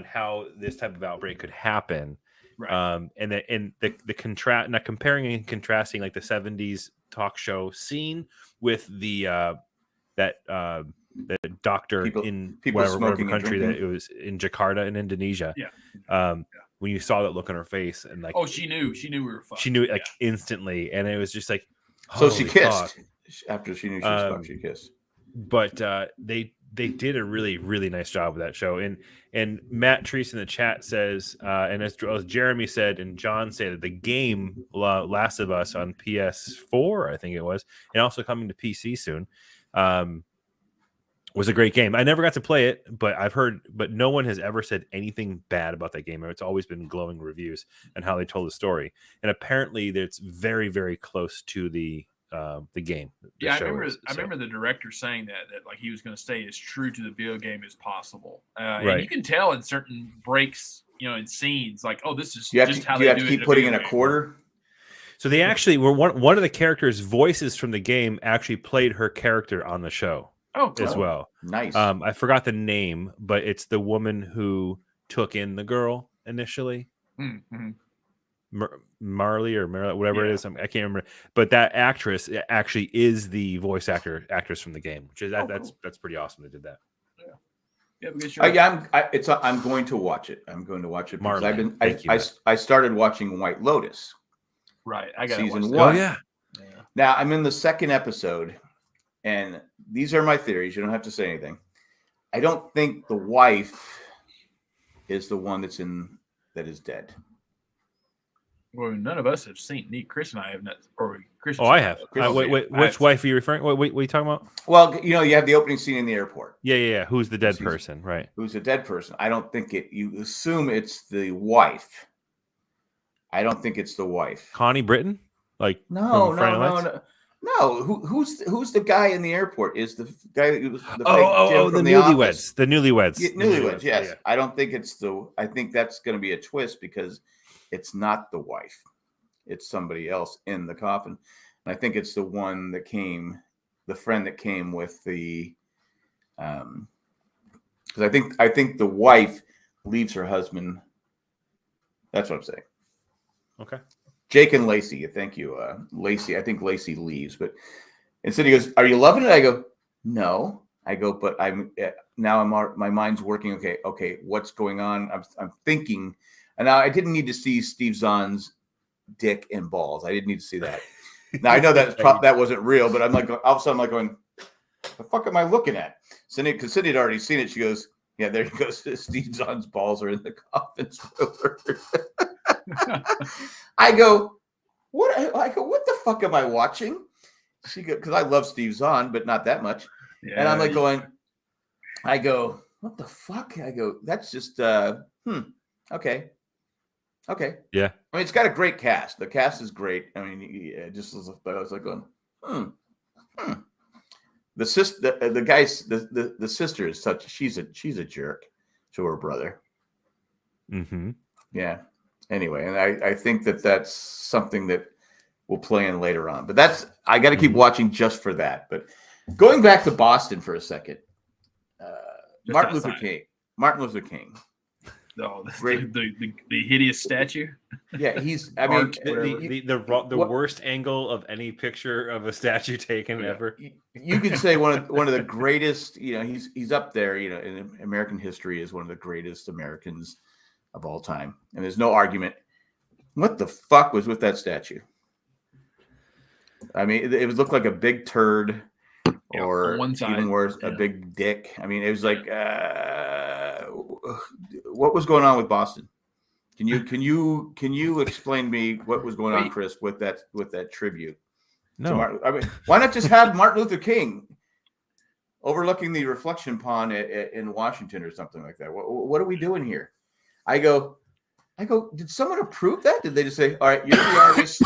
how this type of outbreak could happen, right. And the contrast, not comparing and contrasting like the 70s talk show scene with the doctor in whatever country that it was in Jakarta in Indonesia. When you saw that look on her face and like, she knew we were fucked. She knew it like instantly, and it was just like, so she kissed after she knew she was fucked. She kissed, but they did a really, really nice job with that show. And Matt Treese in the chat says, and as Jeremy said and John said, the game Last of Us on PS4, I think it was, and also coming to PC soon, was a great game. I never got to play it, but I've heard, but no one has ever said anything bad about that game. It's always been glowing reviews and how they told the story. And apparently it's very, very close to the game. I remember the director saying that like he was going to stay as true to the video game as possible. And you can tell in certain breaks, in scenes, like, oh, this is how they do it. You have to keep putting in a quarter. So they actually were one of the characters' voices from the game actually played her character on the show. Oh, cool. As well. Nice. I forgot the name, but it's the woman who took in the girl initially. Mm-hmm. Marley or Marilyn, whatever it Yeah. is. I can't remember. But that actress actually is the voice actress from the game, which is that's pretty awesome. They did that. Yeah, because sure. I'm going to watch it. I'm going to watch it because Marley. I started watching White Lotus. Right. I got season watch 1. Oh yeah. Now I'm in the second episode, and these are my theories. You don't have to say anything. I don't think the wife is the one that is dead. Well, none of us have seen. Chris and I have not. Or Chris. Oh, I have. Chris- Wait, which wife are you referring? What are you talking about? Well, you have the opening scene in the airport. Yeah. Who's the dead person? Right. Who's a dead person? I don't think it. You assume it's the wife. I don't think it's the wife. Connie Britton? Like No. Who's the guy in the airport? Is the guy that was the fake Jim from the Newlyweds? Office. The Newlyweds. Yeah, Newlyweds. Yes, Yeah. I don't think it's the. I think that's going to be a twist because it's not the wife. It's somebody else in the coffin, and I think it's the one that came, the friend that came with the. Because I think the wife leaves her husband. That's what I'm saying. Okay. Jake and Lacey, thank you, Lacey. I think Lacey leaves, but instead he goes, "Are you loving it?" I go, "No." I go, "But my mind's working. Okay, what's going on?" I'm thinking, and now I didn't need to see Steve Zahn's dick and balls. I didn't need to see that. Now I know that wasn't real, but I'm like, all of a sudden I'm like going, "The fuck am I looking at?" Because Cindy had already seen it. She goes, "Yeah, there he goes. Steve Zahn's balls are in the coffin." I go, what? I go, what the fuck am I watching? She goes, because I love Steve Zahn, but not that much. Yeah, and I'm like going, I go, what the fuck? I go, that's just, okay. Yeah. I mean, it's got a great cast. The cast is great. I mean, I was like going, The sister, the guy's, the sister is such. She's a jerk to her brother. Mm-hmm. Yeah. Anyway, and I think that's something that will play in later on. But I got to keep watching just for that. But going back to Boston for a second, Martin Luther King. Oh, the hideous statue. Yeah, he's. I mean, the worst angle of any picture of a statue taken ever. You could say one of the greatest. He's up there. In American history, is one of the greatest Americans of all time, and there's no argument. What the fuck was with that statue? I mean, it looked like a big turd, or on one side, even worse, a big dick. I mean, it was like, what was going on with Boston? Can you explain to me what was going on, Chris, with that tribute? No, I mean, why not just have Martin Luther King overlooking the reflection pond in Washington or something like that? What are we doing here? I go, did someone approve that? Did they just say, all right, you're the artist?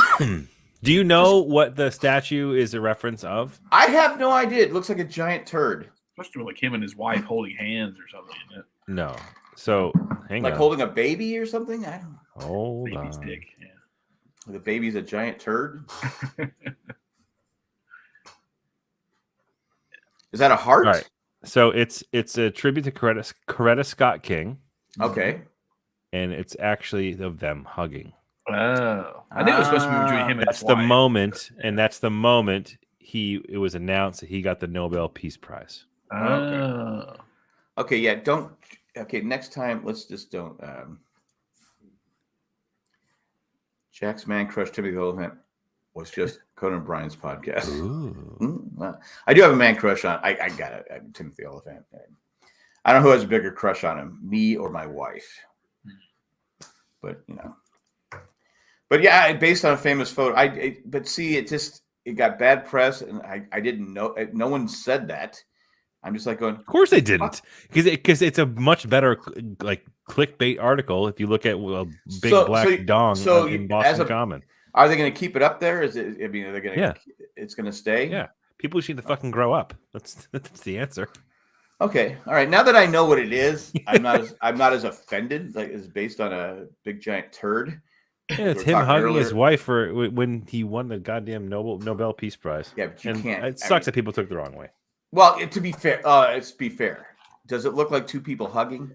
Do you know what the statue is a reference of? I have no idea. It looks like a giant turd. Especially like him and his wife holding hands or something, isn't it? No. So hang on. Like holding a baby or something? I don't know. Hold Baby's on. dick. Yeah. The baby's a giant turd? Is that a heart? All right. So it's a tribute to Coretta Scott King. Okay. And it's actually of them hugging. Oh, I knew it was supposed to be between him and that's his the wife. moment, and that's the moment it was announced that he got the Nobel Peace Prize. Oh. Okay, yeah, don't. Okay, next time, let's just don't. Jack's Man Crush Timothy the Elephant was just Conan O'Brien's podcast. Well, I do have a man crush on. I got it, Timothy the Elephant. I don't know who has a bigger crush on him, me or my wife. But But yeah, based on a famous photo. But see, it got bad press, and I didn't know. No one said that. I'm just like going. Of course they didn't, because it's a much better like clickbait article if you look at big black dong in Boston Common. Are they going to keep it up there? Is it? I mean, are they going to? Yeah. It's going to stay. Yeah, people just need to fucking grow up. That's the answer. Okay, all right. Now that I know what it is, I'm not as offended. Like it's based on a big giant turd. Yeah, it's him hugging his wife when he won the goddamn Nobel Peace Prize. Yeah, but you can't. It sucks that people took it the wrong way. Well, to be fair, does it look like two people hugging?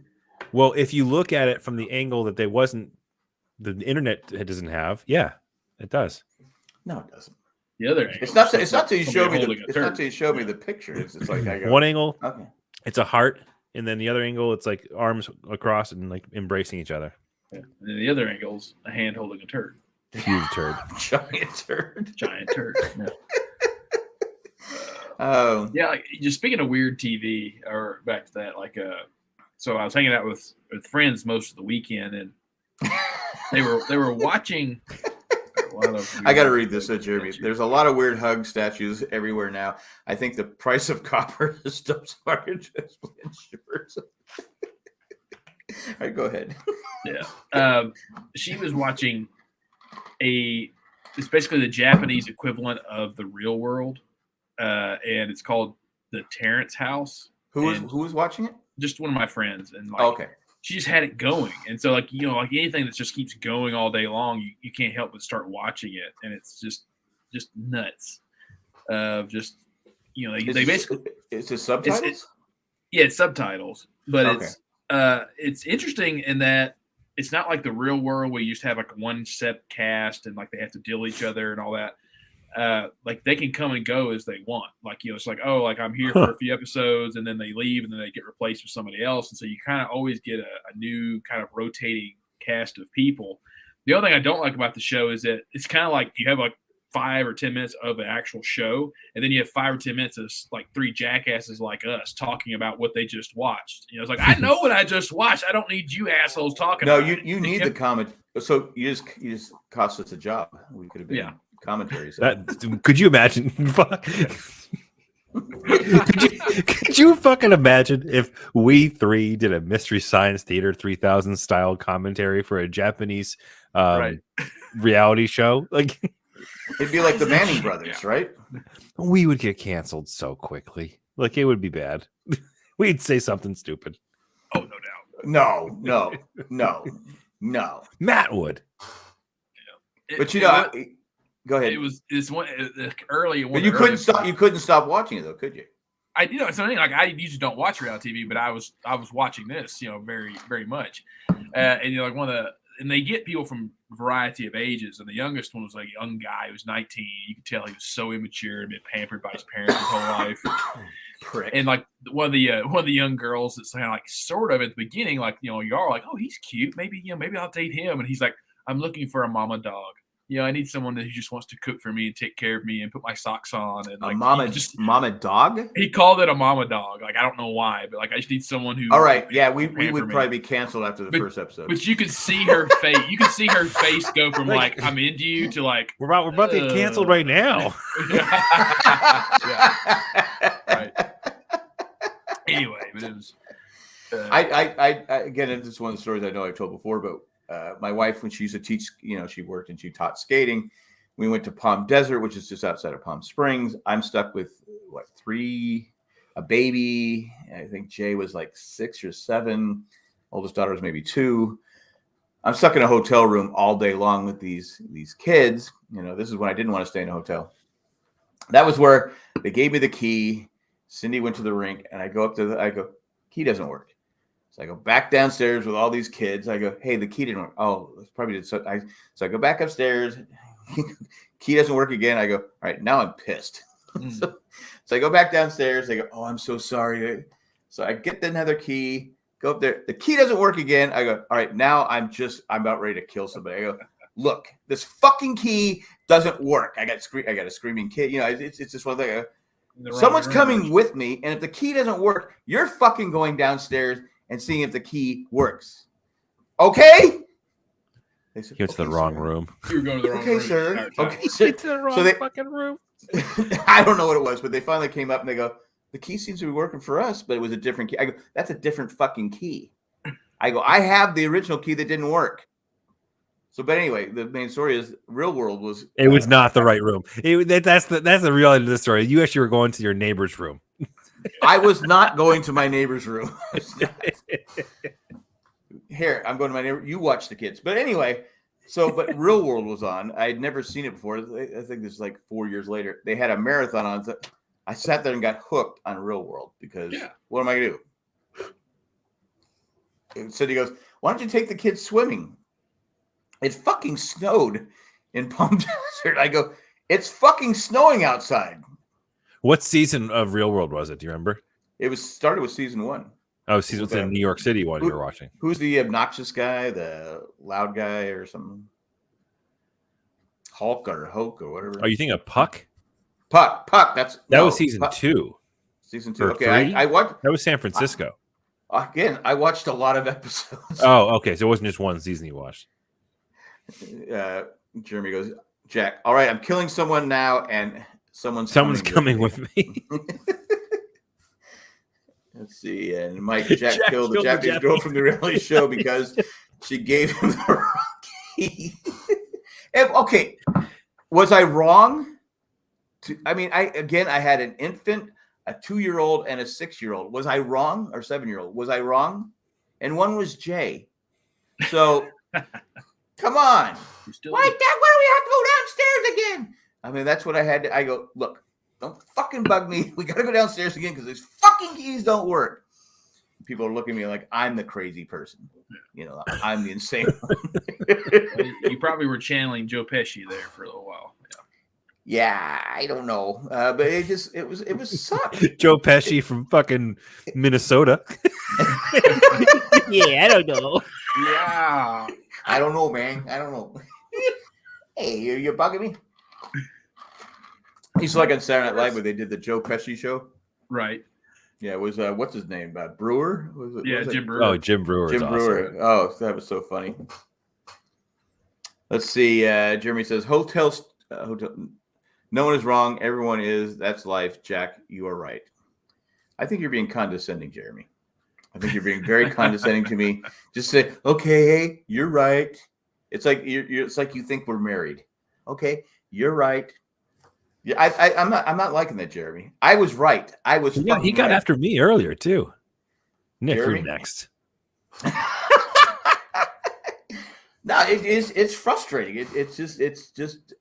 Well, if you look at it from the angle that the internet doesn't have, yeah, it does. No, it doesn't. The other It's not. It's not till you show me somebody the. holding a It's not turd. till you show me the picture. It's like I go. One angle, Okay. it's a heart, and then the other angle, it's like arms across and like embracing each other. Yeah. And then the other angle's a hand holding a turd. Huge turd. Giant turd. Giant turd. Yeah. Yeah. Like, just speaking of weird TV, or back to that, like, so I was hanging out with friends most of the weekend, and they were watching. I got to read this, Jeremy. There's a lot of weird hug statues everywhere now. I think the price of copper is still starting to ensure. All right, go ahead. Yeah. She was watching it's basically the Japanese equivalent of The Real World, and it's called The Terrence House. Who was watching it? Just one of my friends, and like, okay. She just had it going, and so like like anything that just keeps going all day long, you can't help but start watching it, and it's just nuts. Just they basically it's the subtitles. It's subtitles, but it's interesting in that it's not like The Real World where you used to have like one set cast and like they have to deal each other and all that. Like they can come and go as they want. Like, it's like, oh, like I'm here for a few episodes and then they leave and then they get replaced with somebody else. And so you kind of always get a new kind of rotating cast of people. The other thing I don't like about the show is that it's kind of like you have like 5 or 10 minutes of an actual show, and then you have 5 or 10 minutes of like 3 jackasses like us talking about what they just watched. It's like, I know what I just watched. I don't need you assholes talking. No, about you need the comment. So you just cost us a job. We could have been commentaries. Could you imagine? could you fucking imagine if we 3 did a Mystery Science Theater 3000 style commentary for a Japanese reality show? Like, it'd be like the Manning brothers, right? We would get canceled so quickly. Like, it would be bad. We'd say something stupid. Oh, no doubt. No. Matt would. But go ahead. It was one early. But you couldn't stop. You couldn't stop watching it, though, could you? It's something like I usually don't watch reality TV, but I was watching this, very, very much. And like and they get people from a variety of ages. And the youngest one was like a young guy who was 19. You could tell he was so immature and been pampered by his parents his whole life. Prick. And like one of the young girls that's kind of like sort of at the beginning, like, you're like, oh, he's cute. Maybe I'll date him. And he's like, I'm looking for a mama dog. I need someone who just wants to cook for me and take care of me and put my socks on. And like, mama dog? He called it a mama dog. Like, I don't know why, but like, I just need someone who. All right. Yeah. We would probably be canceled after the first episode. But you could see her face. You could see her face go from like, I'm into you to like, we're about to get canceled right now. Right. Anyway, but it was. I again, this is one of the stories I know I've told before, but my wife, when she used to teach, she worked and she taught skating. We went to Palm Desert, which is just outside of Palm Springs. I'm stuck with 3, a baby. I think Jay was like 6 or 7. Oldest daughter was maybe 2. I'm stuck in a hotel room all day long with these kids. This is when I didn't want to stay in a hotel. That was where they gave me the key. Cindy went to the rink, and I go up I go, key doesn't work. So I go back downstairs with all these kids. I go, hey, the key didn't work. Oh, it's probably did. So I go back upstairs. Key doesn't work again. I go, all right, now I'm pissed. So I go back downstairs. I go, oh, I'm so sorry. So I get another key, go up there. The key doesn't work again. I go, all right, now I'm about ready to kill somebody. I go, look, this fucking key doesn't work. I got a screaming kid. It's just one thing. Someone's coming with me, and if the key doesn't work, you're fucking going downstairs and seeing if the key works. Okay? They said, you went to the wrong room. You were going to the wrong room. Sir. Okay, sir. To the wrong fucking room. I don't know what it was, but they finally came up and they go, the key seems to be working for us, but it was a different key. I go, that's a different fucking key. I go, I have the original key that didn't work. So, but anyway, the main story is Real World was. It was not the right room. That's the reality of the story. You actually were going to your neighbor's room. I was not going to my neighbor's room. Here, I'm going to my neighbor. You watch the kids. But anyway, but Real World was on. I had never seen it before. I think this is like 4 years later. They had a marathon on. So I sat there and got hooked on Real World because what am I going to do? So he goes, "Why don't you take the kids swimming?" It fucking snowed in Palm Desert. I go, "It's fucking snowing outside." What season of Real World was it? Do you remember? It started with season 1. Oh, season the New York City one you were watching. Who's the obnoxious guy, the loud guy, or something? Hulk or whatever. Oh, you think of Puck? Puck. That was season 2. Season 2. Or Okay, 3? I watched. That was San Francisco. Again, I watched a lot of episodes. Oh, okay. So it wasn't just one season you watched. Jeremy goes, "Jack, all right, I'm killing someone now, and someone's coming with me." Let's see. And Mike, Jack killed the Japanese girl from the reality show because she gave him the wrong key. Okay, was I wrong? I had an infant, a 2-year-old, and a 6-year-old. Was I wrong? Or 7-year-old? Was I wrong? And one was Jay. So, come on. Why do we have to go downstairs again? I mean, that's what I had. I go, look, don't fucking bug me. We got to go downstairs again because these fucking keys don't work. People are looking at me like I'm the crazy person. You know, I'm the insane one. You probably were channeling Joe Pesci there for a little while. Yeah, I don't know, but it was sucked. Joe Pesci from fucking Minnesota. Yeah, I don't know. Yeah. I don't know, man. I don't know. Hey, you're bugging me. He's like on Saturday Night Live where they did the Joe Pesci show. Right. Yeah, it was what's his name? Brewer? Jim Brewer. Oh, Jim Brewer. Jim Brewer. Oh, that was so funny. Let's see. Jeremy says hotel. No one is wrong. Everyone is. That's life. Jack, you are right. I think you're being condescending, Jeremy. I think you're being very condescending to me. Just say, okay, you're right. It's like it's like you think we're married. Okay, you're right. Yeah, I'm not liking that, Jeremy. I was right. I was. Yeah, he got right. after me earlier too. Nick, Jeremy? you're next. No, it's frustrating. It's just.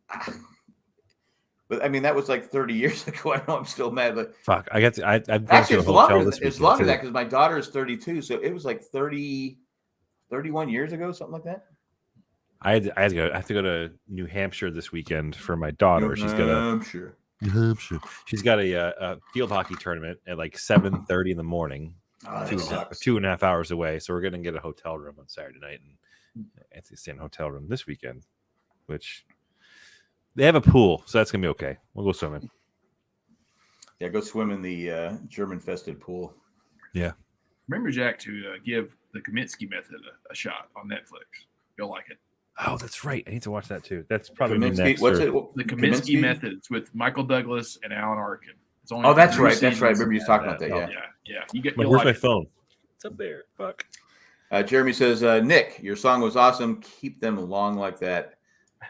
But I mean, that was like 30 years ago. I know I'm still mad, but Fuck, I got to. I've gone actually, to a it's hotel longer. this It's weekend, longer too. than that because my daughter is 32, so it was like 31 years ago, something like that. I have to go to New Hampshire this weekend for my daughter. She's got a field hockey tournament at like 7:30 in the morning. Oh, 2.5 hours away. So we're gonna get a hotel room on Saturday night and I have to stay in a hotel room this weekend, which they have a pool, so that's gonna be okay. We'll go swimming. Yeah, go swim in the germ-infested pool. Yeah. Remember, Jack, to give the Kaminsky Method a shot on Netflix. You'll like it. Oh, that's right. I need to watch that too. That's probably Kaminsky, next. what's or- it? The Kaminsky Methods with Michael Douglas and Alan Arkin. It's only Oh, that's 3 right. That's right. I seasons. remember you talking about that. Oh, Yeah. Yeah. Where's like my it. phone? It's up there. Fuck. Jeremy says, Nick, your song was awesome. Keep them long like that.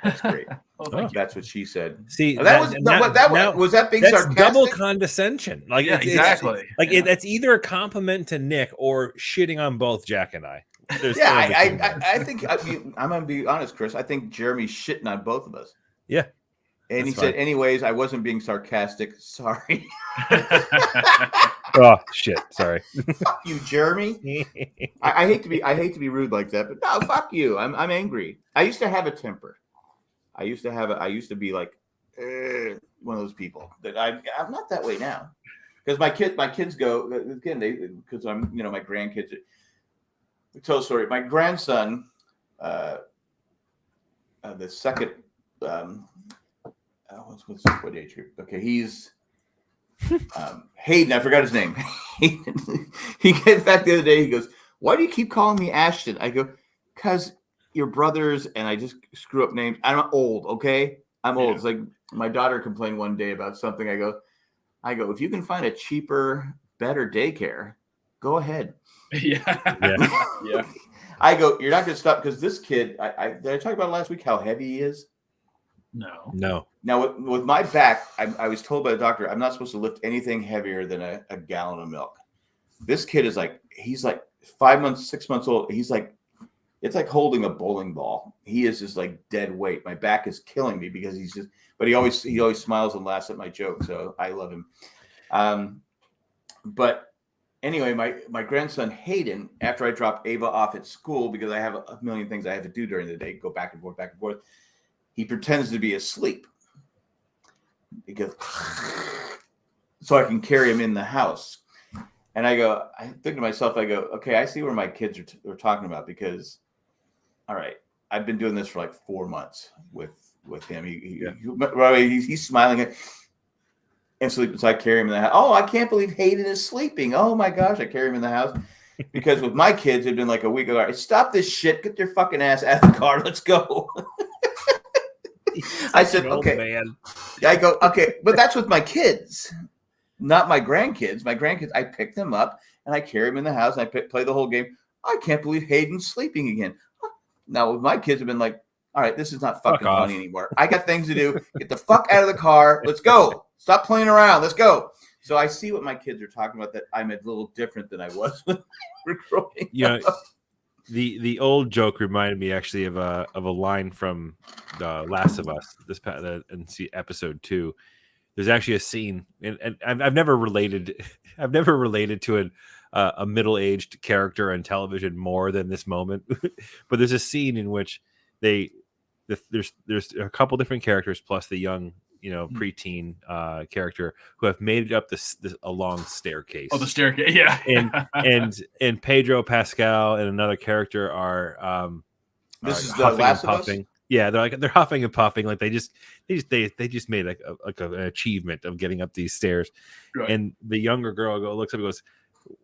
That's great. Oh, thank you. That's what she said. See, Was that being that's sarcastic? double condescension. Like Yeah, exactly. That's either a compliment to Nick or shitting on both Jack and I. There's Yeah, no between there. I think I'm gonna be honest, Chris. I think Jeremy's shitting on both of us. Yeah. And he That's said, fine. anyways, I wasn't being sarcastic. Sorry. Oh shit! Sorry. Fuck you, Jeremy. I hate to be rude like that, but no, fuck you. I'm angry. I used to have a temper. I used to be like one of those people that I'm not that way now. Because my kids go again, because I'm my grandkids. To tell a story. My grandson, the second what age group? Okay, he's Hayden. I forgot his name. He came back the other day. He goes, "Why do you keep calling me Ashton?" I go, "Cause your brothers and I just screw up names. I'm old, okay? I'm old." Yeah. It's like my daughter complained one day about something. I go, if you can find a cheaper, better daycare, go ahead. Yeah. I go, you're not going to stop because this kid, did I talk about last week how heavy he is? No. Now, with my back, I was told by the doctor, I'm not supposed to lift anything heavier than a gallon of milk. This kid is he's like 5 months, 6 months old. He's like, it's like holding a bowling ball. He is just like dead weight. My back is killing me because but he always smiles and laughs at my joke. So I love him. But anyway, my grandson Hayden, after I drop Ava off at school because I have a million things I have to do during the day, go back and forth, he pretends to be asleep because so I can carry him in the house. And I think to myself, okay, I see where my kids are talking about because, all right, I've been doing this for like 4 months with him. He's smiling and sleeping, so I carry him in the house. Oh, I can't believe Hayden is sleeping. Oh my gosh, I carry him in the house because with my kids, it'd been like a week ago. Stop this shit! Get your fucking ass out of the car. Let's go. I said, okay, man. I go, okay, but that's with my kids, not my grandkids. My grandkids, I pick them up and I carry them in the house and I play the whole game. I can't believe Hayden's sleeping again. Now with my kids have been like, all right, this is not fucking funny anymore. I got things to do. Get the fuck out of the car. Let's go. Stop playing around. Let's go. So I see what my kids are talking about, that I'm a little different than I was when we were growing up. The old joke reminded me actually of a line from The Last of Us, and see episode 2. There's actually a scene, and I've never related to a middle-aged character on television more than this moment. But there's a scene in which there's a couple different characters plus the young, preteen character who have made it up a long staircase. Oh, the staircase, yeah. and Pedro Pascal and another character are this is the Last of Us? Yeah, they're huffing and puffing, like they just made an achievement of getting up these stairs. Right. And the younger girl looks up and goes,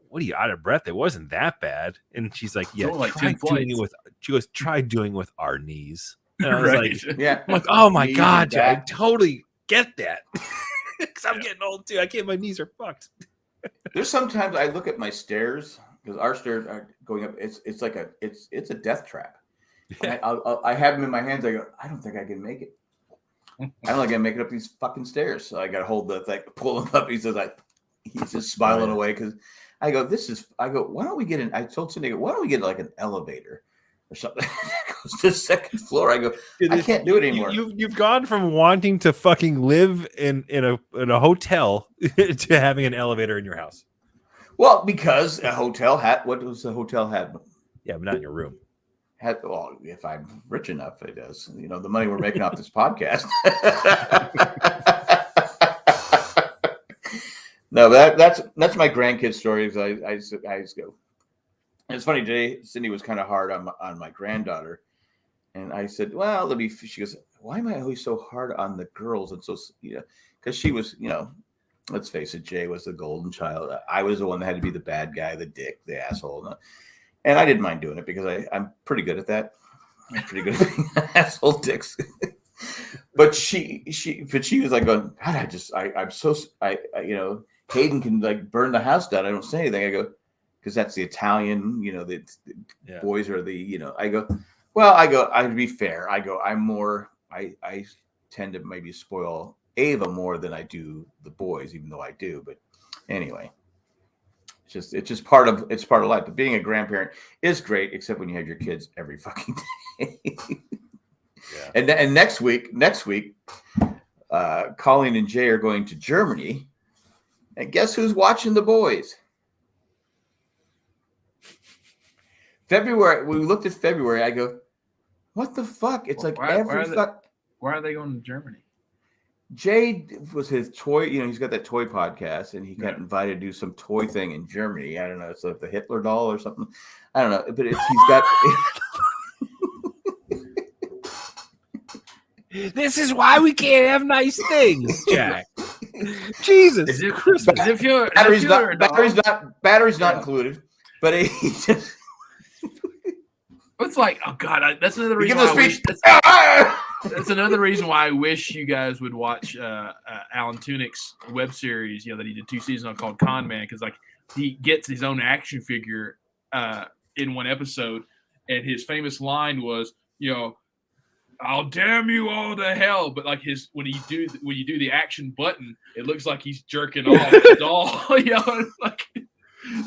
"What are you, out of breath? It wasn't that bad." And she's like, "Yeah, try doing it with our knees." And I was like, "Yeah." I'm like, "Oh my god, Joe, I totally get that." Because I'm getting old too. My knees are fucked. There's sometimes I look at my stairs because our stairs are going up. It's like it's a death trap. I have them in my hands. I go, I don't think I can make it. I don't think I can make it up these fucking stairs. So I got to hold the thing, pull him up. He's just smiling away because I go, why don't we get I told Cindy, why don't we get like an elevator or something that goes to the second floor? I go, I can't do it anymore. You've gone from wanting to fucking live in a hotel to having an elevator in your house. Well, because a hotel what does the hotel have? Yeah, but not in your room. Well, if I'm rich enough, it does. The money we're making off this podcast. No, that's my grandkid stories. I just go. And it's funny today. Cindy was kind of hard on my granddaughter, and I said, "Well, She goes, "Why am I always so hard on the girls?" And so, because she was, let's face it, Jay was the golden child. I was the one that had to be the bad guy, the dick, the asshole. And I didn't mind doing it because I'm pretty good at that. I'm pretty good at being asshole dicks. But she was like going, God, Hayden can like burn the house down. I don't say anything. I go, because that's the Italian, the boys are I go, to be fair, I tend to maybe spoil Ava more than I do the boys, even though I do. But anyway. It's just part of life. But being a grandparent is great, except when you have your kids every fucking day. Yeah. And next week, Colleen and Jay are going to Germany, and guess who's watching the boys? February. We looked at February. I go, what the fuck? It's why are they going to Germany? Jay was his toy, he's got that toy podcast, and he got invited to do some toy thing in Germany. I don't know, it's like the Hitler doll or something. I don't know, but he's got. This is why we can't have nice things, Jack. Jesus, battery's not included, but he just. It's like, oh god, that's another reason why I wish. That's another reason why I wish you guys would watch Alan Tunick's web series, that he did 2 seasons on called Con Man, because like he gets his own action figure in one episode, and his famous line was, "I'll damn you all to hell," but like when you do the action button, it looks like he's jerking off the doll, like.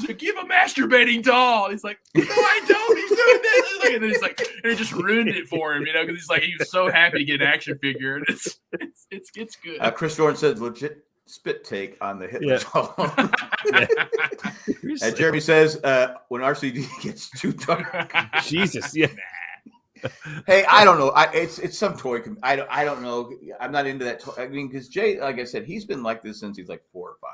So give a masturbating doll. He's like, no, I don't. He's doing this. And then he's like, and it just ruined it for him, because he was so happy to get an action figure, and it's good. Chris Dorn says legit spit take on the Hitler song. Yeah. Jeremy says when RCD gets too dark. Jesus, yeah. Hey, I don't know. It's some toy. I don't know. I'm not into that toy. I mean, because Jay, like I said, he's been like this since he's like 4 or 5.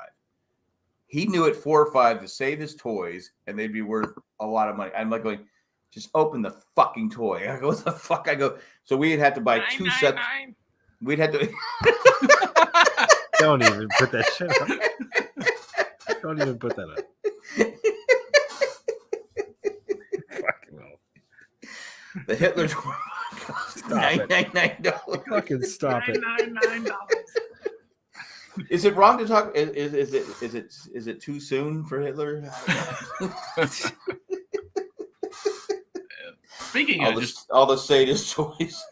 He knew at 4 or 5 to save his toys, and they'd be worth a lot of money. I'm like going, just open the fucking toy. I go, what the fuck? I go. So we'd have to buy 2 sets. We'd have to. Don't even put that shit up. Don't even put that up. Fucking hell. The Hitler toy cost $999. Fucking stop it. $999. Is it wrong to talk? Is it too soon for Hitler? Speaking of all the sadist toys.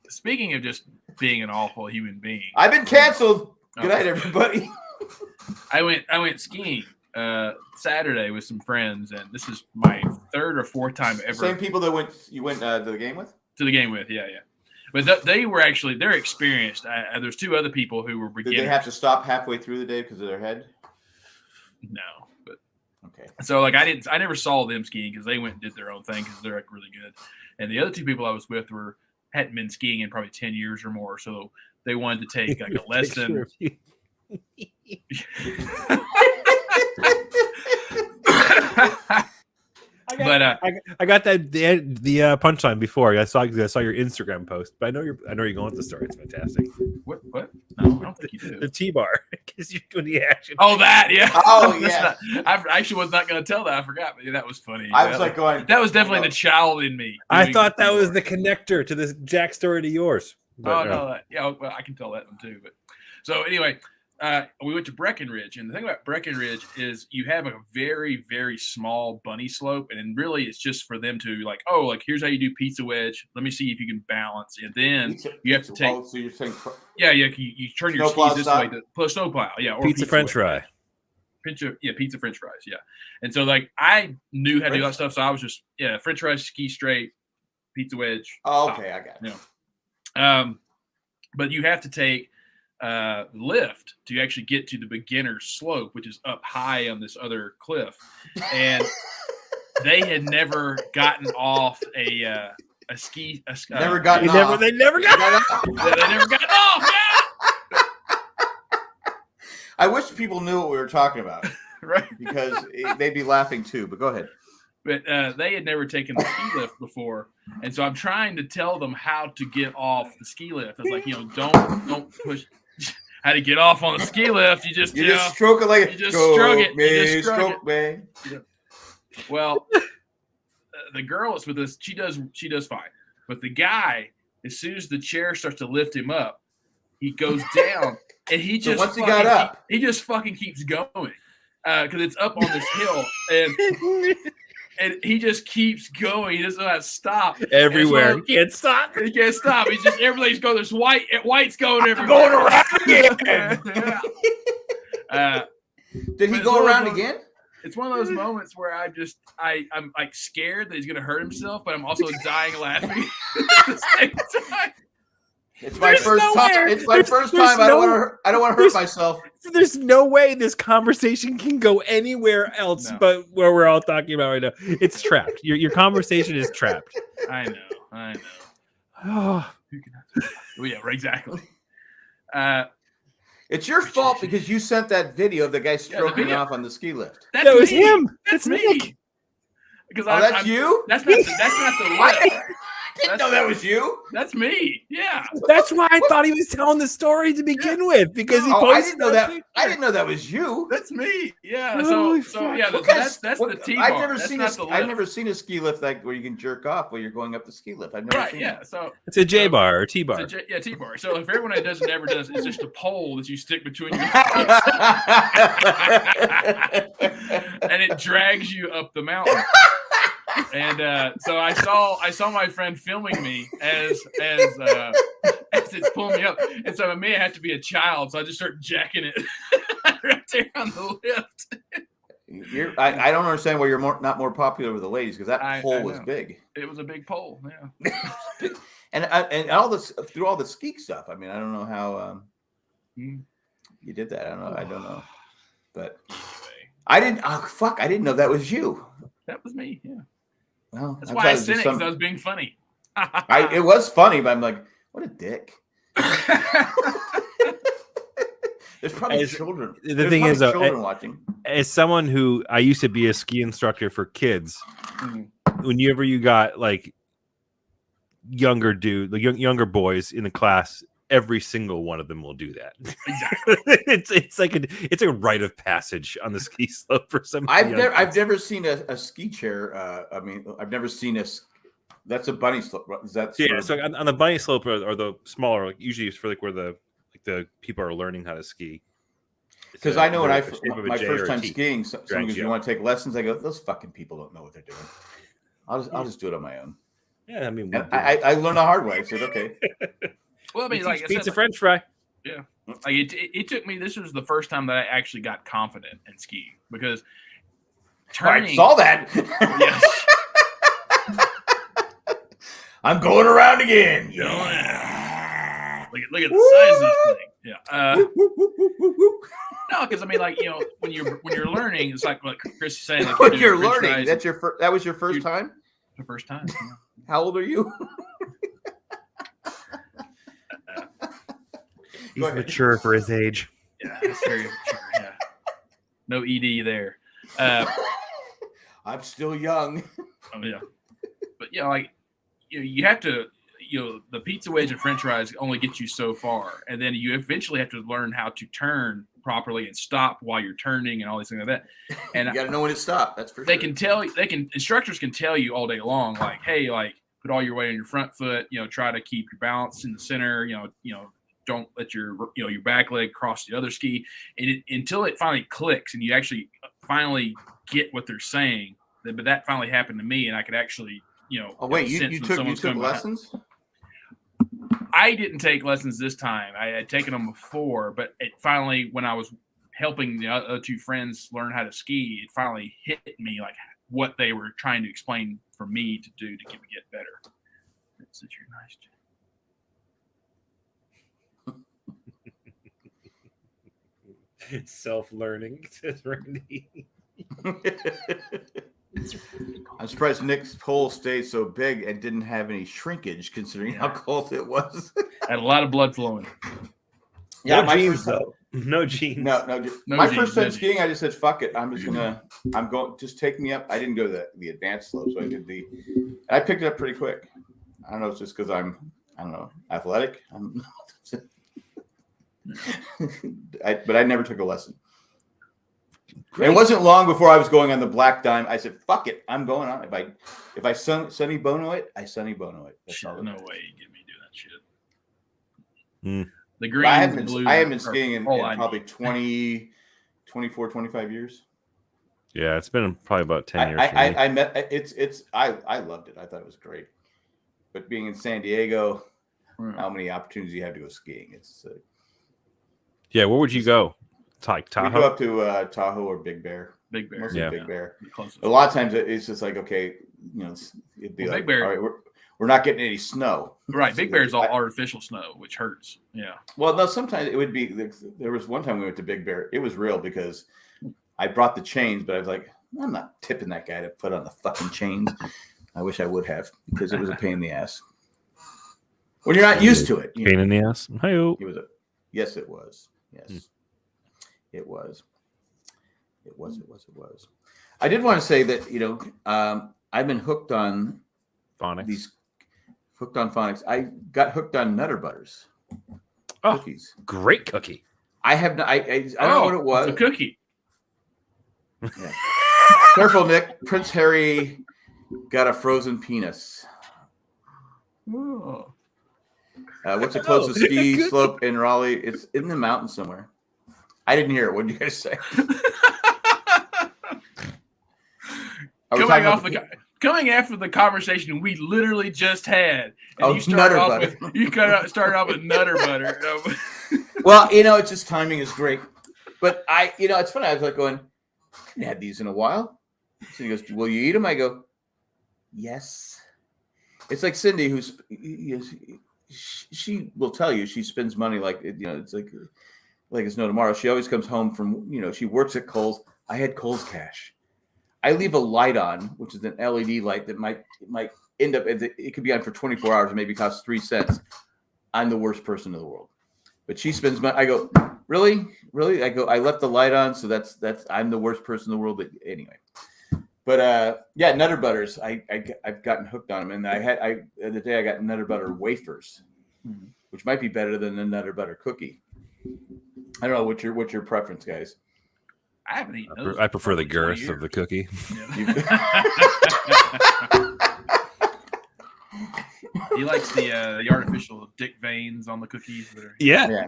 Speaking of just being an awful human being, I've been canceled. Good night, everybody. I went skiing Saturday with some friends, and this is my 3rd or 4th time ever. Same people that you went to the game with? To the game with, yeah. But they were actually, they're experienced. There's 2 other people who were beginners. Did they have to stop halfway through the day because of their head? No, but okay. So like I never saw them skiing because they went and did their own thing because they're like really good. And the other 2 people I was with hadn't been skiing in probably 10 years or more, so they wanted to take like a lesson. I got that the punchline before. I saw your Instagram post, but I know you're going with the story. It's fantastic. What? No, I don't think you do. The T-bar, because you're doing the action. Oh, that, yeah. Oh, yeah. I actually was not going to tell that. I forgot, but that was funny. I was like going. That was definitely the child in me. I thought that was the connector to this Jack story to yours. But, no, yeah. Well, I can tell that one too. But so anyway. We went to Breckenridge, and the thing about Breckenridge is you have a very, very small bunny slope, and then really it's just for them to like, here's how you do pizza wedge. Let me see if you can balance, and then you have to take. So you're saying, you turn your skis this way to snowplow, or pizza French fry. Pizza French fries, yeah. And so like I knew how to do that stuff, so I was just French fries, ski straight, pizza wedge. Oh, okay, I got it. But you have to take lift to actually get to the beginner's slope, which is up high on this other cliff, and they had never gotten off a ski. Never gotten off. They never got off. Yeah, they never got off. Yeah. I wish people knew what we were talking about, right? Because they'd be laughing too. But go ahead. But they had never taken the ski lift before, and so I'm trying to tell them how to get off the ski lift. I was like, don't push. How to get off on the ski lift? You just stroke it like you just stroke it. You just stroke me. Yeah. Well, the girl is with us. She does fine, but the guy, as soon as the chair starts to lift him up, he goes down, and he just once he got up, he just fucking keeps going because it's up on this hill, and he just keeps going. He doesn't know how to stop. Everywhere. He can't stop. He can't stop. He's just everything's going. There's white's going everywhere. Going around again. Did he go around again? It's one of those moments where I'm like scared that he's gonna hurt himself, but I'm also dying laughing at the same time. It's my first time. It's my first time. I don't want to hurt myself. There's no way this conversation can go anywhere else but where we're all talking about right now. It's trapped. Your conversation is trapped. I know. Oh, yeah, exactly. It's your fault because you sent that video of the guy stroking off on the ski lift. That was him. That's me. Because that's you. That's not the lift. I didn't know that was you. That's me. Yeah. That's why I thought he was telling the story to begin with, because he posted I didn't know that. Picture. I didn't know that was you. That's me. Yeah. So yeah, that's the T-bar. I've never seen a ski lift like where you can jerk off while you're going up the ski lift. I've never seen it. So it's a J bar or T bar. T-bar. So if everyone that never does, it's just a pole that you stick between your and it drags you up the mountain. And so I saw my friend filming me as it's pulling me up, and so me, I had to be a child, so I just started jacking it right there on the lift. I don't understand why you're not more popular with the ladies, because that pole was big. It was a big pole, yeah. and all this through all the ski stuff. I mean, I don't know how. You did that. I don't know. But Anyway, I didn't. Oh fuck! I didn't know that was you. that was me. Yeah, Well, that's why I said it, because I was being funny. It was funny, but I'm like, what a dick. There's probably children. The thing is, children watching. As someone who I used to be a ski instructor for kids, whenever you got like younger younger boys in the class, every single one of them will do that. Exactly. it's like a rite of passage on the ski slope for some. I've never seen a ski chair. I mean, I've never seen a. That's a bunny slope. Is that So on the bunny slope or the smaller, like, usually it's for like where the people are learning how to ski. Because I know when my first time skiing, someone goes, "You want to take lessons?" I go, "Those fucking people don't know what they're doing. I'll just do it on my own." Yeah, I mean, I learned the hard way. I said, "Okay." Well, I mean, like pizza, French fry. Yeah, like it took me. This was the first time that I actually got confident in skiing, because turning. I saw that. Yes. I'm going around again. Yeah. Look at the size of this thing. Yeah. No, because I mean, like, when you're learning, it's like what Chris is saying. Like, when you're learning, that was your first time. The first time. Yeah. How old are you? He's mature for his age. Yeah, that's very mature. Yeah. No ED there. I'm still young. Oh yeah, but yeah, like you have to. The pizza wedge and French fries only get you so far, and then you eventually have to learn how to turn properly and stop while you're turning and all these things like that. And you got to know when to stop. That's for sure. Instructors can tell you all day long, like, hey, like, put all your weight on your front foot. Try to keep your balance in the center. Don't let your back leg cross the other ski, and until it finally clicks and you actually finally get what they're saying. But that finally happened to me, and I could actually, Oh wait, you took lessons? I didn't take lessons this time. I had taken them before, but it finally, when I was helping the other two friends learn how to ski, it finally hit me like what they were trying to explain for me to do to get better. That's such a nice. Self-learning, says Randy. I'm surprised Nick's pole stayed so big and didn't have any shrinkage, considering how cold it was. Had a lot of blood flowing. Yeah, no jeans though. No jeans. No. My first time skiing, I just said, "Fuck it, I'm going. Just take me up." I didn't go to the advanced slope, so I picked it up pretty quick. I don't know. It's just because I don't know, athletic. But I never took a lesson. Great. It wasn't long before I was going on the black dime. I said, "Fuck it, I'm going on." If I Sonny Bono it, I Sonny Bono it. No way you get me do that shit. Mm. The green, I haven't been skiing in probably 24, 25 years. Yeah, it's been probably about 10 years. I loved it. I thought it was great. But being in San Diego, how many opportunities you have to go skiing? Yeah, where would you go? Tahoe? We go up to Tahoe or Big Bear. Big Bear. Mostly Big Bear. A lot of times it's just like, okay, it'd be like, Bear, all right, we're not getting any snow. Right. Big Bear is all artificial snow, which hurts. Yeah. Well, no, sometimes it would be. There was one time we went to Big Bear. It was real because I brought the chains, but I was like, I'm not tipping that guy to put on the fucking chains. I wish I would have, because it was a pain in the ass. When you're not used to it. Pain in the ass? Hi-yo. Yes, it was. Yes. It was. I did want to say that, I've been hooked on phonics. Phonics. I got hooked on Nutter Butters. Cookies. Great cookie. I have not. I don't know what it was. It's a cookie. Yeah. Careful, Nick. Prince Harry got a frozen penis. Oh. What's the closest ski slope in Raleigh? It's in the mountains somewhere. I didn't hear it. What did you guys say? Coming after the conversation we literally just had, and you started off with Nutter Butter. Well, it's just timing is great. But it's funny. I was like going, I haven't had these in a while. So he goes, "Will you eat them?" I go, "Yes." It's like Cindy, she will tell you she spends money like, it's like like it's no tomorrow. She always comes home from, she works at Kohl's. I had Kohl's Cash. I leave a light on, which is an LED light that might end up, it could be on for 24 hours and maybe cost 3 cents. I'm the worst person in the world. But she spends money. I go, really? I go, I left the light on, so that's I'm the worst person in the world. But anyway. But yeah, Nutter Butters. I've gotten hooked on them, and the day I got Nutter Butter wafers, which might be better than the Nutter Butter cookie. I don't know what's your preference, guys. I haven't eaten those. I prefer the girth of the cookie. He likes the artificial dick veins on the cookies. That are... Yeah.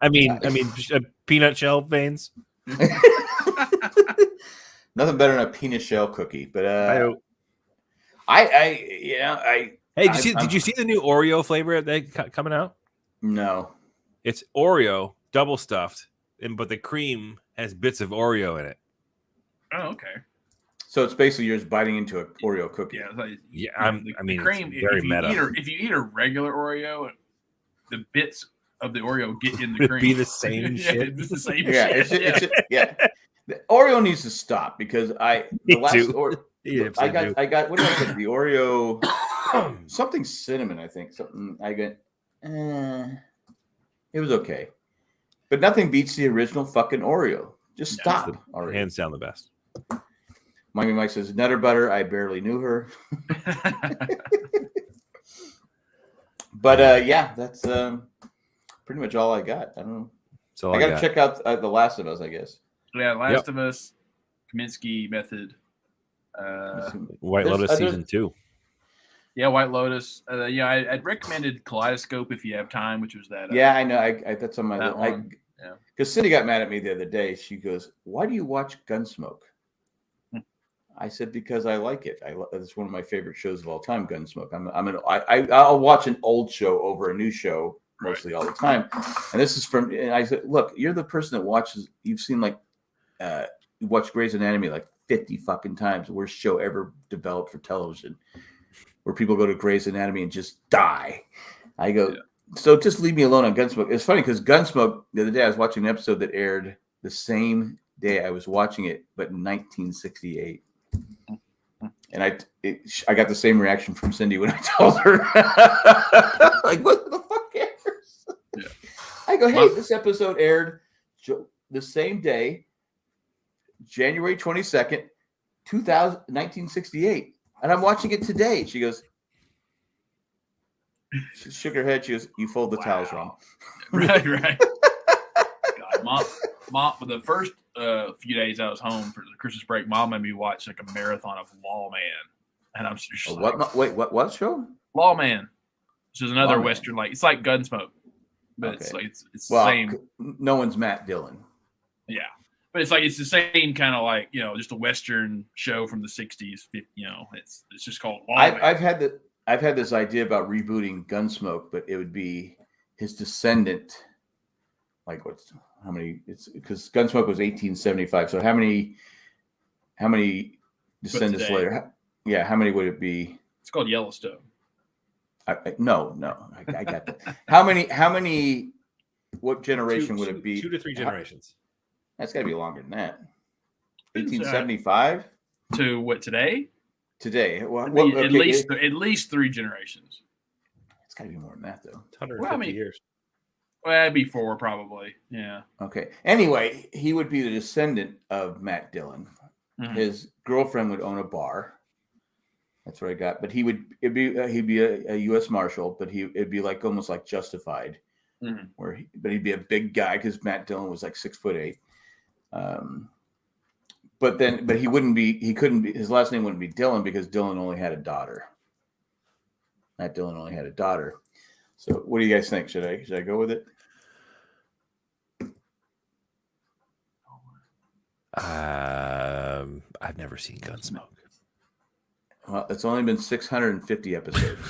I mean, peanut shell veins. Nothing better than a peanut shell cookie, but Hey, did you see the new Oreo flavor coming out? No. It's Oreo double stuffed, but the cream has bits of Oreo in it. Oh, okay. So it's basically you're just biting into an Oreo cookie. Yeah, like, the cream. It's Very meta. If you eat a regular Oreo, the bits of the Oreo get in the cream. It'd be the same shit. It's the same shit. The Oreo needs to stop because I got what did I get? The Oreo something cinnamon, I think. Something I got. It was okay, but nothing beats the original fucking Oreo. Just stop already. Hands down the best. Miami Mike says Nutter Butter. I barely knew her. But yeah, that's pretty much all I got. I don't know. I got to check out The Last of Us, I guess. Yeah, Last of Us, Kaminsky Method, White Lotus season 2. Yeah, White Lotus. I'd recommended Kaleidoscope if you have time, which was that. Yeah, I know. That's on my list. Because Cindy got mad at me the other day. She goes, "Why do you watch Gunsmoke?" I said, "Because I like it. It's one of my favorite shows of all time. Gunsmoke. I'll watch an old show over a new show mostly all the time." And this is from. And I said, "Look, you're the person that watches. You've seen you watch Grey's Anatomy like 50 fucking times. The worst show ever developed for television, where people go to Grey's Anatomy and just die." I go, "So just leave me alone on Gunsmoke." It's funny because Gunsmoke, the other day I was watching an episode that aired the same day I was watching it, but in 1968. And I got the same reaction from Cindy when I told her, like, what the fuck cares? Yeah. I go, "Hey, this episode aired the same day, January 22nd, 1968. And I'm watching it today." She goes, she shook her head. She goes, "You fold the towels wrong." Right. God, Mom, for the first few days I was home for the Christmas break, Mom made me watch like a marathon of Lawman. And I'm just what show? Lawman. Which is another Western, it's like Gunsmoke. But it's the same. No one's Matt Dillon. Yeah. But it's the same kind of just a Western show from the 60s. It's just called Lawman. I've had this idea about rebooting Gunsmoke, but it would be his descendant. Like how many? It's because Gunsmoke was 1875. So how many descendants later? Yeah, how many would it be? It's called Yellowstone. No, I got that. How many? What generation would it be? 2 to 3 generations. That's got to be longer than that. 1875 to what today? Today, at least 3 generations. It's got to be more than that, though. 150 years. Well, that'd be 4 probably. Yeah. Okay. Anyway, he would be the descendant of Matt Dillon. Mm-hmm. His girlfriend would own a bar. That's what I got. But he'd be a U.S. Marshal, but it'd be like almost like Justified, but he'd be a big guy because Matt Dillon was like 6'8". But he wouldn't be. He couldn't be. His last name wouldn't be Dillon because Dillon only had a daughter. Matt Dillon only had a daughter. So, what do you guys think? Should I go with it? I've never seen Gunsmoke. Well, it's only been 650 episodes.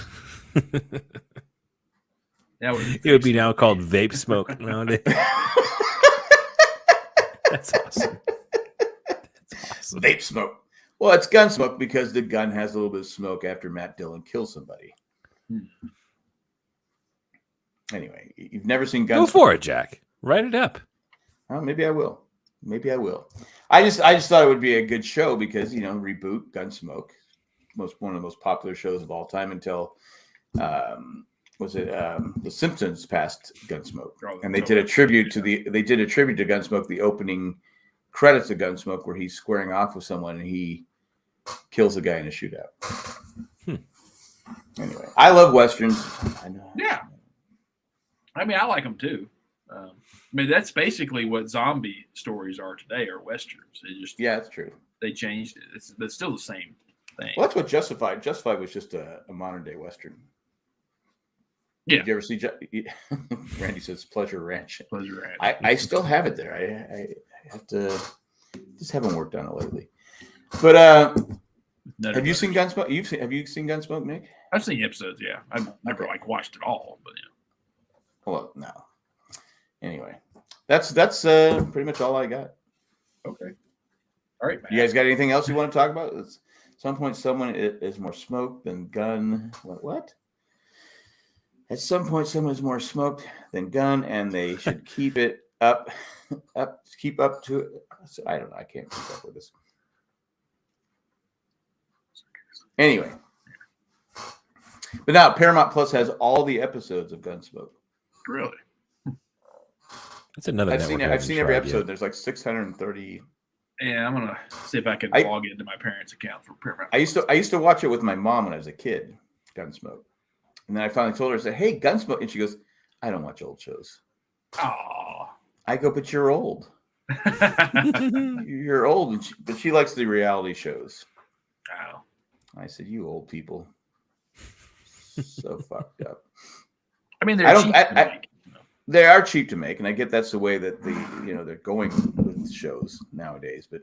It would be now called Vape Smoke nowadays. That's awesome. Vape Smoke. Well, it's Gunsmoke because the gun has a little bit of smoke after Matt Dillon kills somebody. Anyway, you've never seen Go Gunsmoke. for it, Jack. Write it up. Maybe I will. I just thought it would be a good show because reboot Gunsmoke, one of the most popular shows of all time until The Simpsons passed Gunsmoke, and they did a tribute to Gunsmoke, the opening credits of Gunsmoke, where he's squaring off with someone and he kills a guy in a shootout. Anyway, I love westerns. I know. Yeah, I mean, I like them too. I mean, that's basically what zombie stories are today, are westerns. That's true. They changed it. It's still the same thing. Well, that's what Justified. Justified was just a modern day western. Yeah. Did you ever see? Randy says Pleasure Ranch. Pleasure Ranch. I still have it there. I have to. Just haven't worked on it lately. But have you seen Gunsmoke? Have you seen Gunsmoke, Nick? I've seen episodes. Yeah, I've never watched it all, but yeah. Well, no. Anyway, that's pretty much all I got. Okay. All right, man. You guys got anything else you want to talk about? At some point, someone is more smoked than gun. What? At some point, someone is more smoked than gun, and they should keep it up. Keep up to it. I don't know. I can't keep up with this. Anyway, but now Paramount Plus has all the episodes of Gunsmoke. Really? That's another. I've seen every episode. Yet. There's like 630. Yeah, I'm gonna see if I can log into my parents' account for Paramount. I used to watch it with my mom when I was a kid, Gunsmoke, and then I finally told her, I said, "Hey, Gunsmoke," and she goes, "I don't watch old shows." Oh, I go, "But you're old. You're old," but she likes the reality shows. Oh. I said, "You old people, so fucked up." I mean, they are cheap to make, and I get that's the way that they're going with shows nowadays. But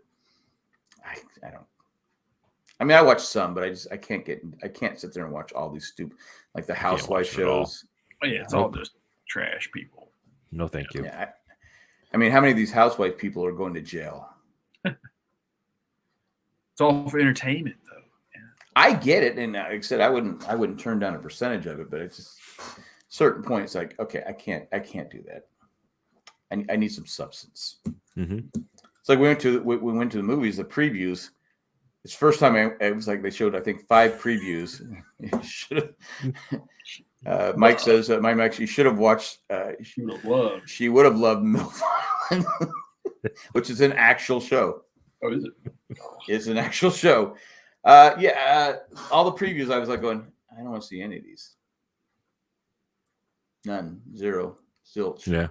I don't. I mean, I watch some, but I can't sit there and watch all these stupid, like the housewife shows. Oh, yeah, it's all just trash people. No, thank you. Yeah, I mean, how many of these housewife people are going to jail? It's all for entertainment, though. Yeah. I get it, and like I said, I wouldn't turn down a percentage of it, but it's just certain points like, okay, I can't do that. I need some substance. Mm-hmm. It's like we went to the movies, the previews. It's the first time it was like they showed, I think, 5 previews. Mike says, Mike, you should have watched. She would have loved MILF Island, which is an actual show. Oh, is it? It's an actual show. All the previews, I was like going, I don't want to see any of these. None, zero, zilch. Yeah.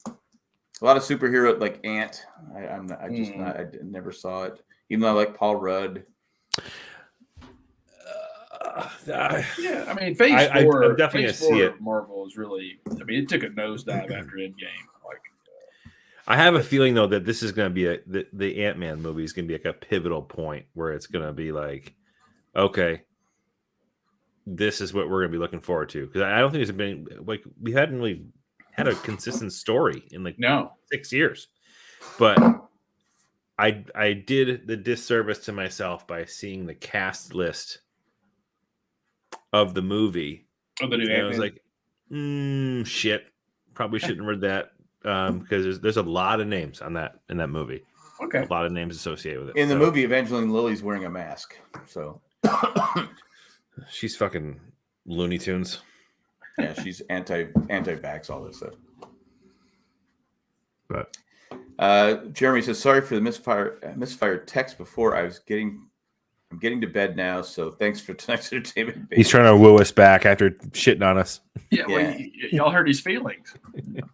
A lot of superhero like Ant. I never saw it. Even though I like Paul Rudd. Yeah, I mean, Phase 4. I'm definitely gonna see it. Marvel is really. I mean, it took a nosedive after Endgame. I have a feeling though that this is going to be the Ant-Man movie is going to be like a pivotal point where it's going to be like, okay, this is what we're going to be looking forward to, because I don't think it's been like we hadn't really had a consistent story in 6 years, but I did the disservice to myself by seeing the cast list of the movie. Oh, the new Ant-Man. I was like, shit, probably shouldn't have read that. Because there's a lot of names in that movie. Okay, a lot of names associated with it. In the movie, Evangeline Lilly's wearing a mask, so she's fucking Looney Tunes. Yeah, she's anti-vax, all this stuff. But Jeremy says, "Sorry for the misfired text before. I'm getting to bed now, so thanks for tonight's entertainment." He's trying to woo us back after shitting on us. Yeah. Well, y'all hurt his feelings.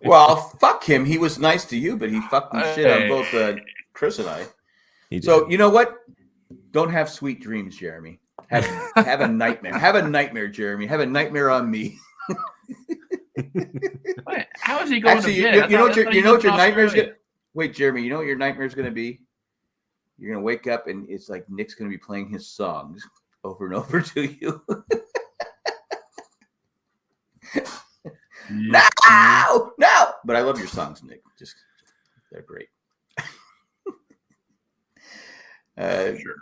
Well, fuck him. He was nice to you, but he fucked me shit on both Chris and I. So you know what? Don't have sweet dreams, Jeremy. Have a nightmare. Have a nightmare, Jeremy. Have a nightmare on me. Wait, how is he going Actually, to bed? you know what your nightmare's gonna. Wait, Jeremy. You know what your nightmare's gonna be? You're going to wake up and it's like Nick's going to be playing his songs over and over to you. No! But I love your songs, Nick. They're great. Sure.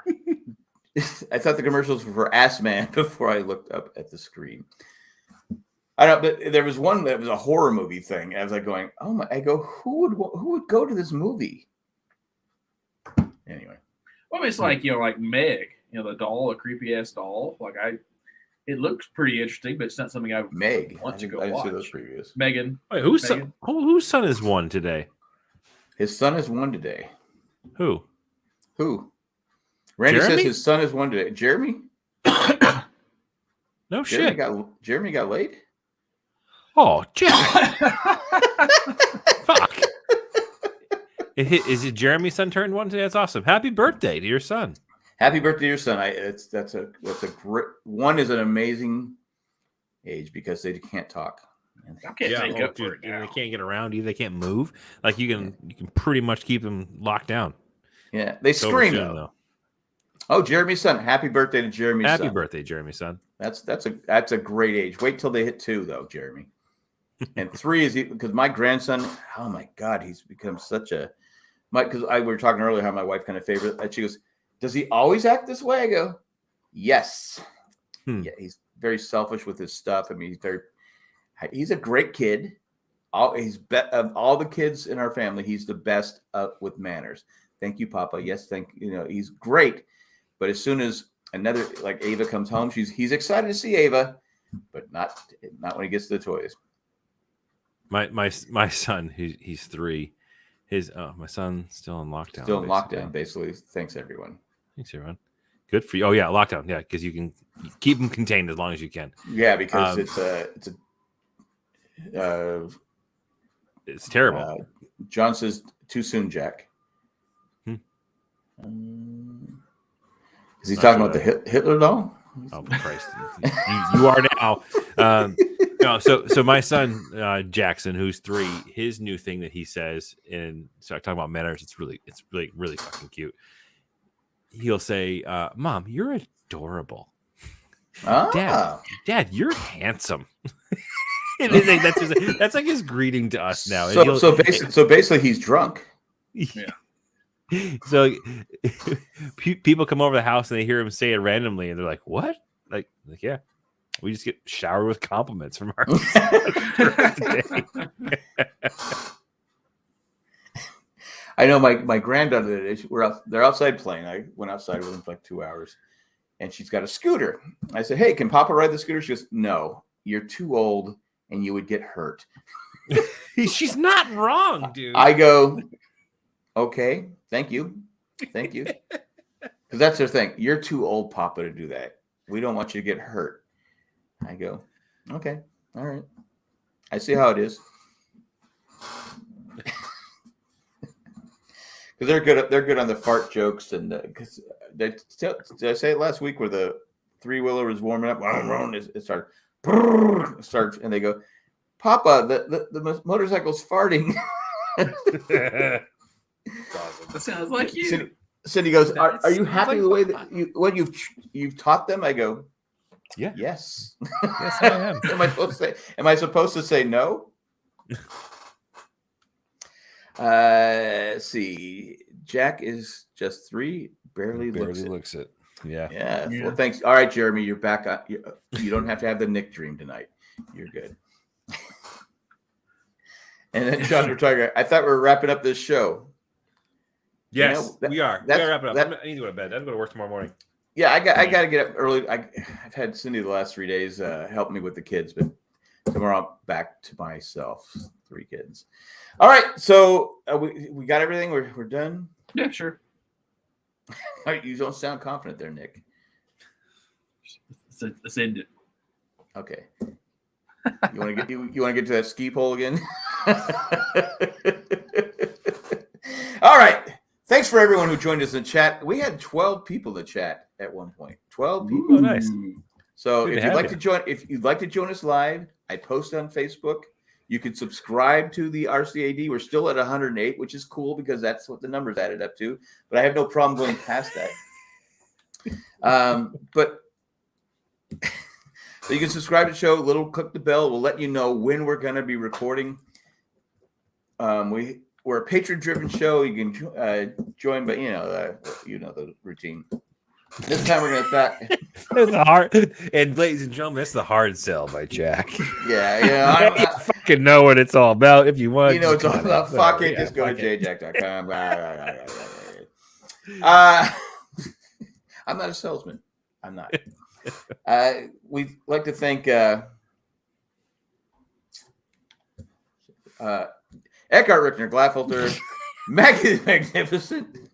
I thought the commercials were for Ass Man before I looked up at the screen. I don't. But there was one that was a horror movie thing. I was like going, oh my! I go, who would go to this movie? Anyway, Well, it's like like Meg, the doll, a creepy ass doll. It looks pretty interesting, but it's not something I Meg. want to go I didn't watch. see those previews. Megan. Wait, whose son is one today? His son is one today. Who? Randy Jeremy? says his son is one today. Jeremy? No shit. Jeremy got laid? Oh, Jack. Fuck. Is it Jeremy's son turned one today? That's awesome. Happy birthday to your son. Happy birthday to your son. That's a great one. Is an amazing age because they can't talk. I can't make up for it and now. they can't get around either. They can't move. Like you can pretty much keep them locked down. Yeah, they scream though. Oh, Jeremy's son. Happy birthday to Jeremy's son. Happy birthday, Jeremy's son. That's a great age. Wait till they hit 2 though, Jeremy. And 3 is because my grandson. Oh my God, he's become such a. Because we were talking earlier how my wife kind of favorite. And she goes, "Does he always act this way?" I go, "Yes." Yeah, he's very selfish with his stuff. I mean, he's a great kid. Of all the kids in our family, he's the best with manners. Thank you, Papa. Yes, he's great. But as soon as another like Ava comes home, he's excited to see Ava, but not when he gets to the toys. My son, he's 3. My son's still in lockdown. Still in lockdown, basically. Thanks, everyone. Thanks, everyone. Good for you. Oh yeah, lockdown. Yeah, because you can keep them contained as long as you can. Yeah, because it's terrible. John says too soon, Jack. Is he talking about the Hitler doll? Oh Christ! you are now. No, so my son Jackson, who's 3, his new thing that he says, and so talking about manners, it's really fucking cute. He'll say, "Mom, you're adorable." Dad, you're handsome. That's like his greeting to us now. So basically, he's drunk. Yeah. So people come over the house and they hear him say it randomly, and they're like, "What?" Like yeah, we just get showered with compliments from our. I know my granddaughter. They're outside playing. I went outside with them for like 2 hours, and she's got a scooter. I said, "Hey, can Papa ride the scooter?" She goes, "No, you're too old, and you would get hurt." She's not wrong, dude. I go, "Okay, thank you, because that's their thing. You're too old, Papa, to do that. We don't want you to get hurt." I go, "Okay, all right. I see how it is." Because they're good on the fart jokes, and because did I say it last week where the 3-wheeler was warming up? It starts, and they go, "Papa, the motorcycle's farting." That sounds like you. Cindy goes, "Are you happy with the way that you've taught them?" I go, "Yeah, yes, yes, I am." Am I supposed to say no? Let's see. Jack is just 3. Barely looks it. Yeah. Well, thanks. All right, Jeremy, you're back. You don't have to have the Nick dream tonight. You're good. And then John, we're talking. I thought we were wrapping up this show. Yes, we are. We gotta wrap it up. I need to go to bed. I have to go to work tomorrow morning. Yeah, I got to get up early. I've had Cindy the last 3 days help me with the kids, but tomorrow I'm back to myself. 3 kids. All right, so we got everything. We're done. Yeah, sure. You don't sound confident there, Nick. Let's end it. Okay. You want to get to that ski pole again? All right. Thanks for everyone who joined us in chat. We had 12 people to chat at one point. 12 people. Oh, nice. So if you'd like to join us live, I post on Facebook. You can subscribe to the RCAD. We're still at 108, which is cool because that's what the numbers added up to. But I have no problem going past that. But so you can subscribe to the show. Click the bell. We'll let you know when we're going to be recording. We're a patron-driven show. You can join, but you know the routine. This time we're gonna start. That's a hard. And ladies and gentlemen, that's the hard sell by Jack. Yeah. You fucking know what it's all about. If you want, You know it's all just about. whatever. Fuck it. Yeah, Just go to fuck it. jjack.com. I'm not a salesman. I'm not. We'd like to thank Eckhart Rickner, Gladfelter, Maggie the Magnificent,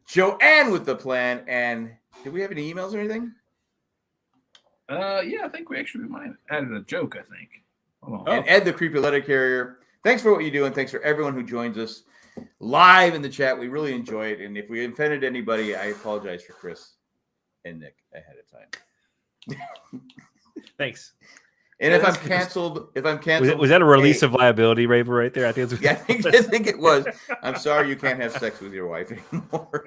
Joanne with the plan, and do we have any emails or anything? Yeah, I think we actually might have added a joke, I think. Hold on. And Ed the Creepy Letter Carrier. Thanks for what you do, and thanks for everyone who joins us live in the chat. We really enjoy it. And if we offended anybody, I apologize for Chris and Nick ahead of time. Thanks. And if I'm canceled, Was that a release of liability, Raver, right there? I think yeah, I think it was. I'm sorry you can't have sex with your wife anymore.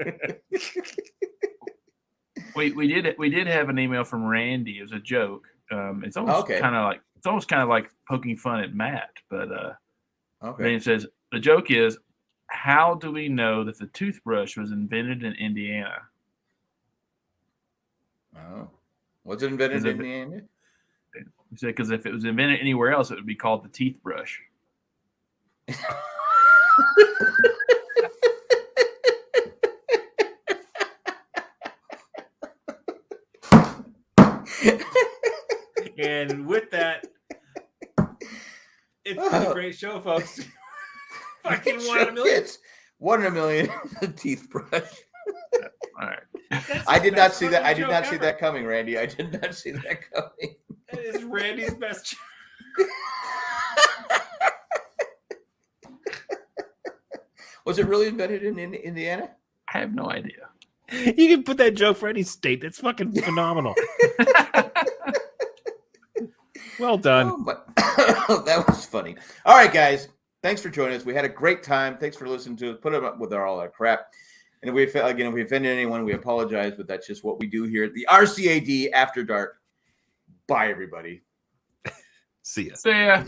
We did have an email from Randy. It was a joke. It's almost Okay. kind of like poking fun at Matt, but Okay. Randy says the joke is, how do we know that the toothbrush was invented in Indiana? Oh, was it invented in Indiana? He said because if it was invented anywhere else, it would be called the teeth brush. And with that, it's been a great show, folks. Fucking 1 in a million. It's 1 in a million. The teeth brush. All right. I did not see that. I did not see that coming, Randy. I did not see that coming. That is Randy's best joke. Was it really invented in Indiana? I have no idea. You can put that joke for any state. That's fucking phenomenal. Well done. Oh, but that was funny. All right, guys. Thanks for joining us. We had a great time. Thanks for listening to us. Put up with all that crap. And if we offended anyone, we apologize, but that's just what we do here at the RCAD After Dark. Bye, everybody. See ya. See ya.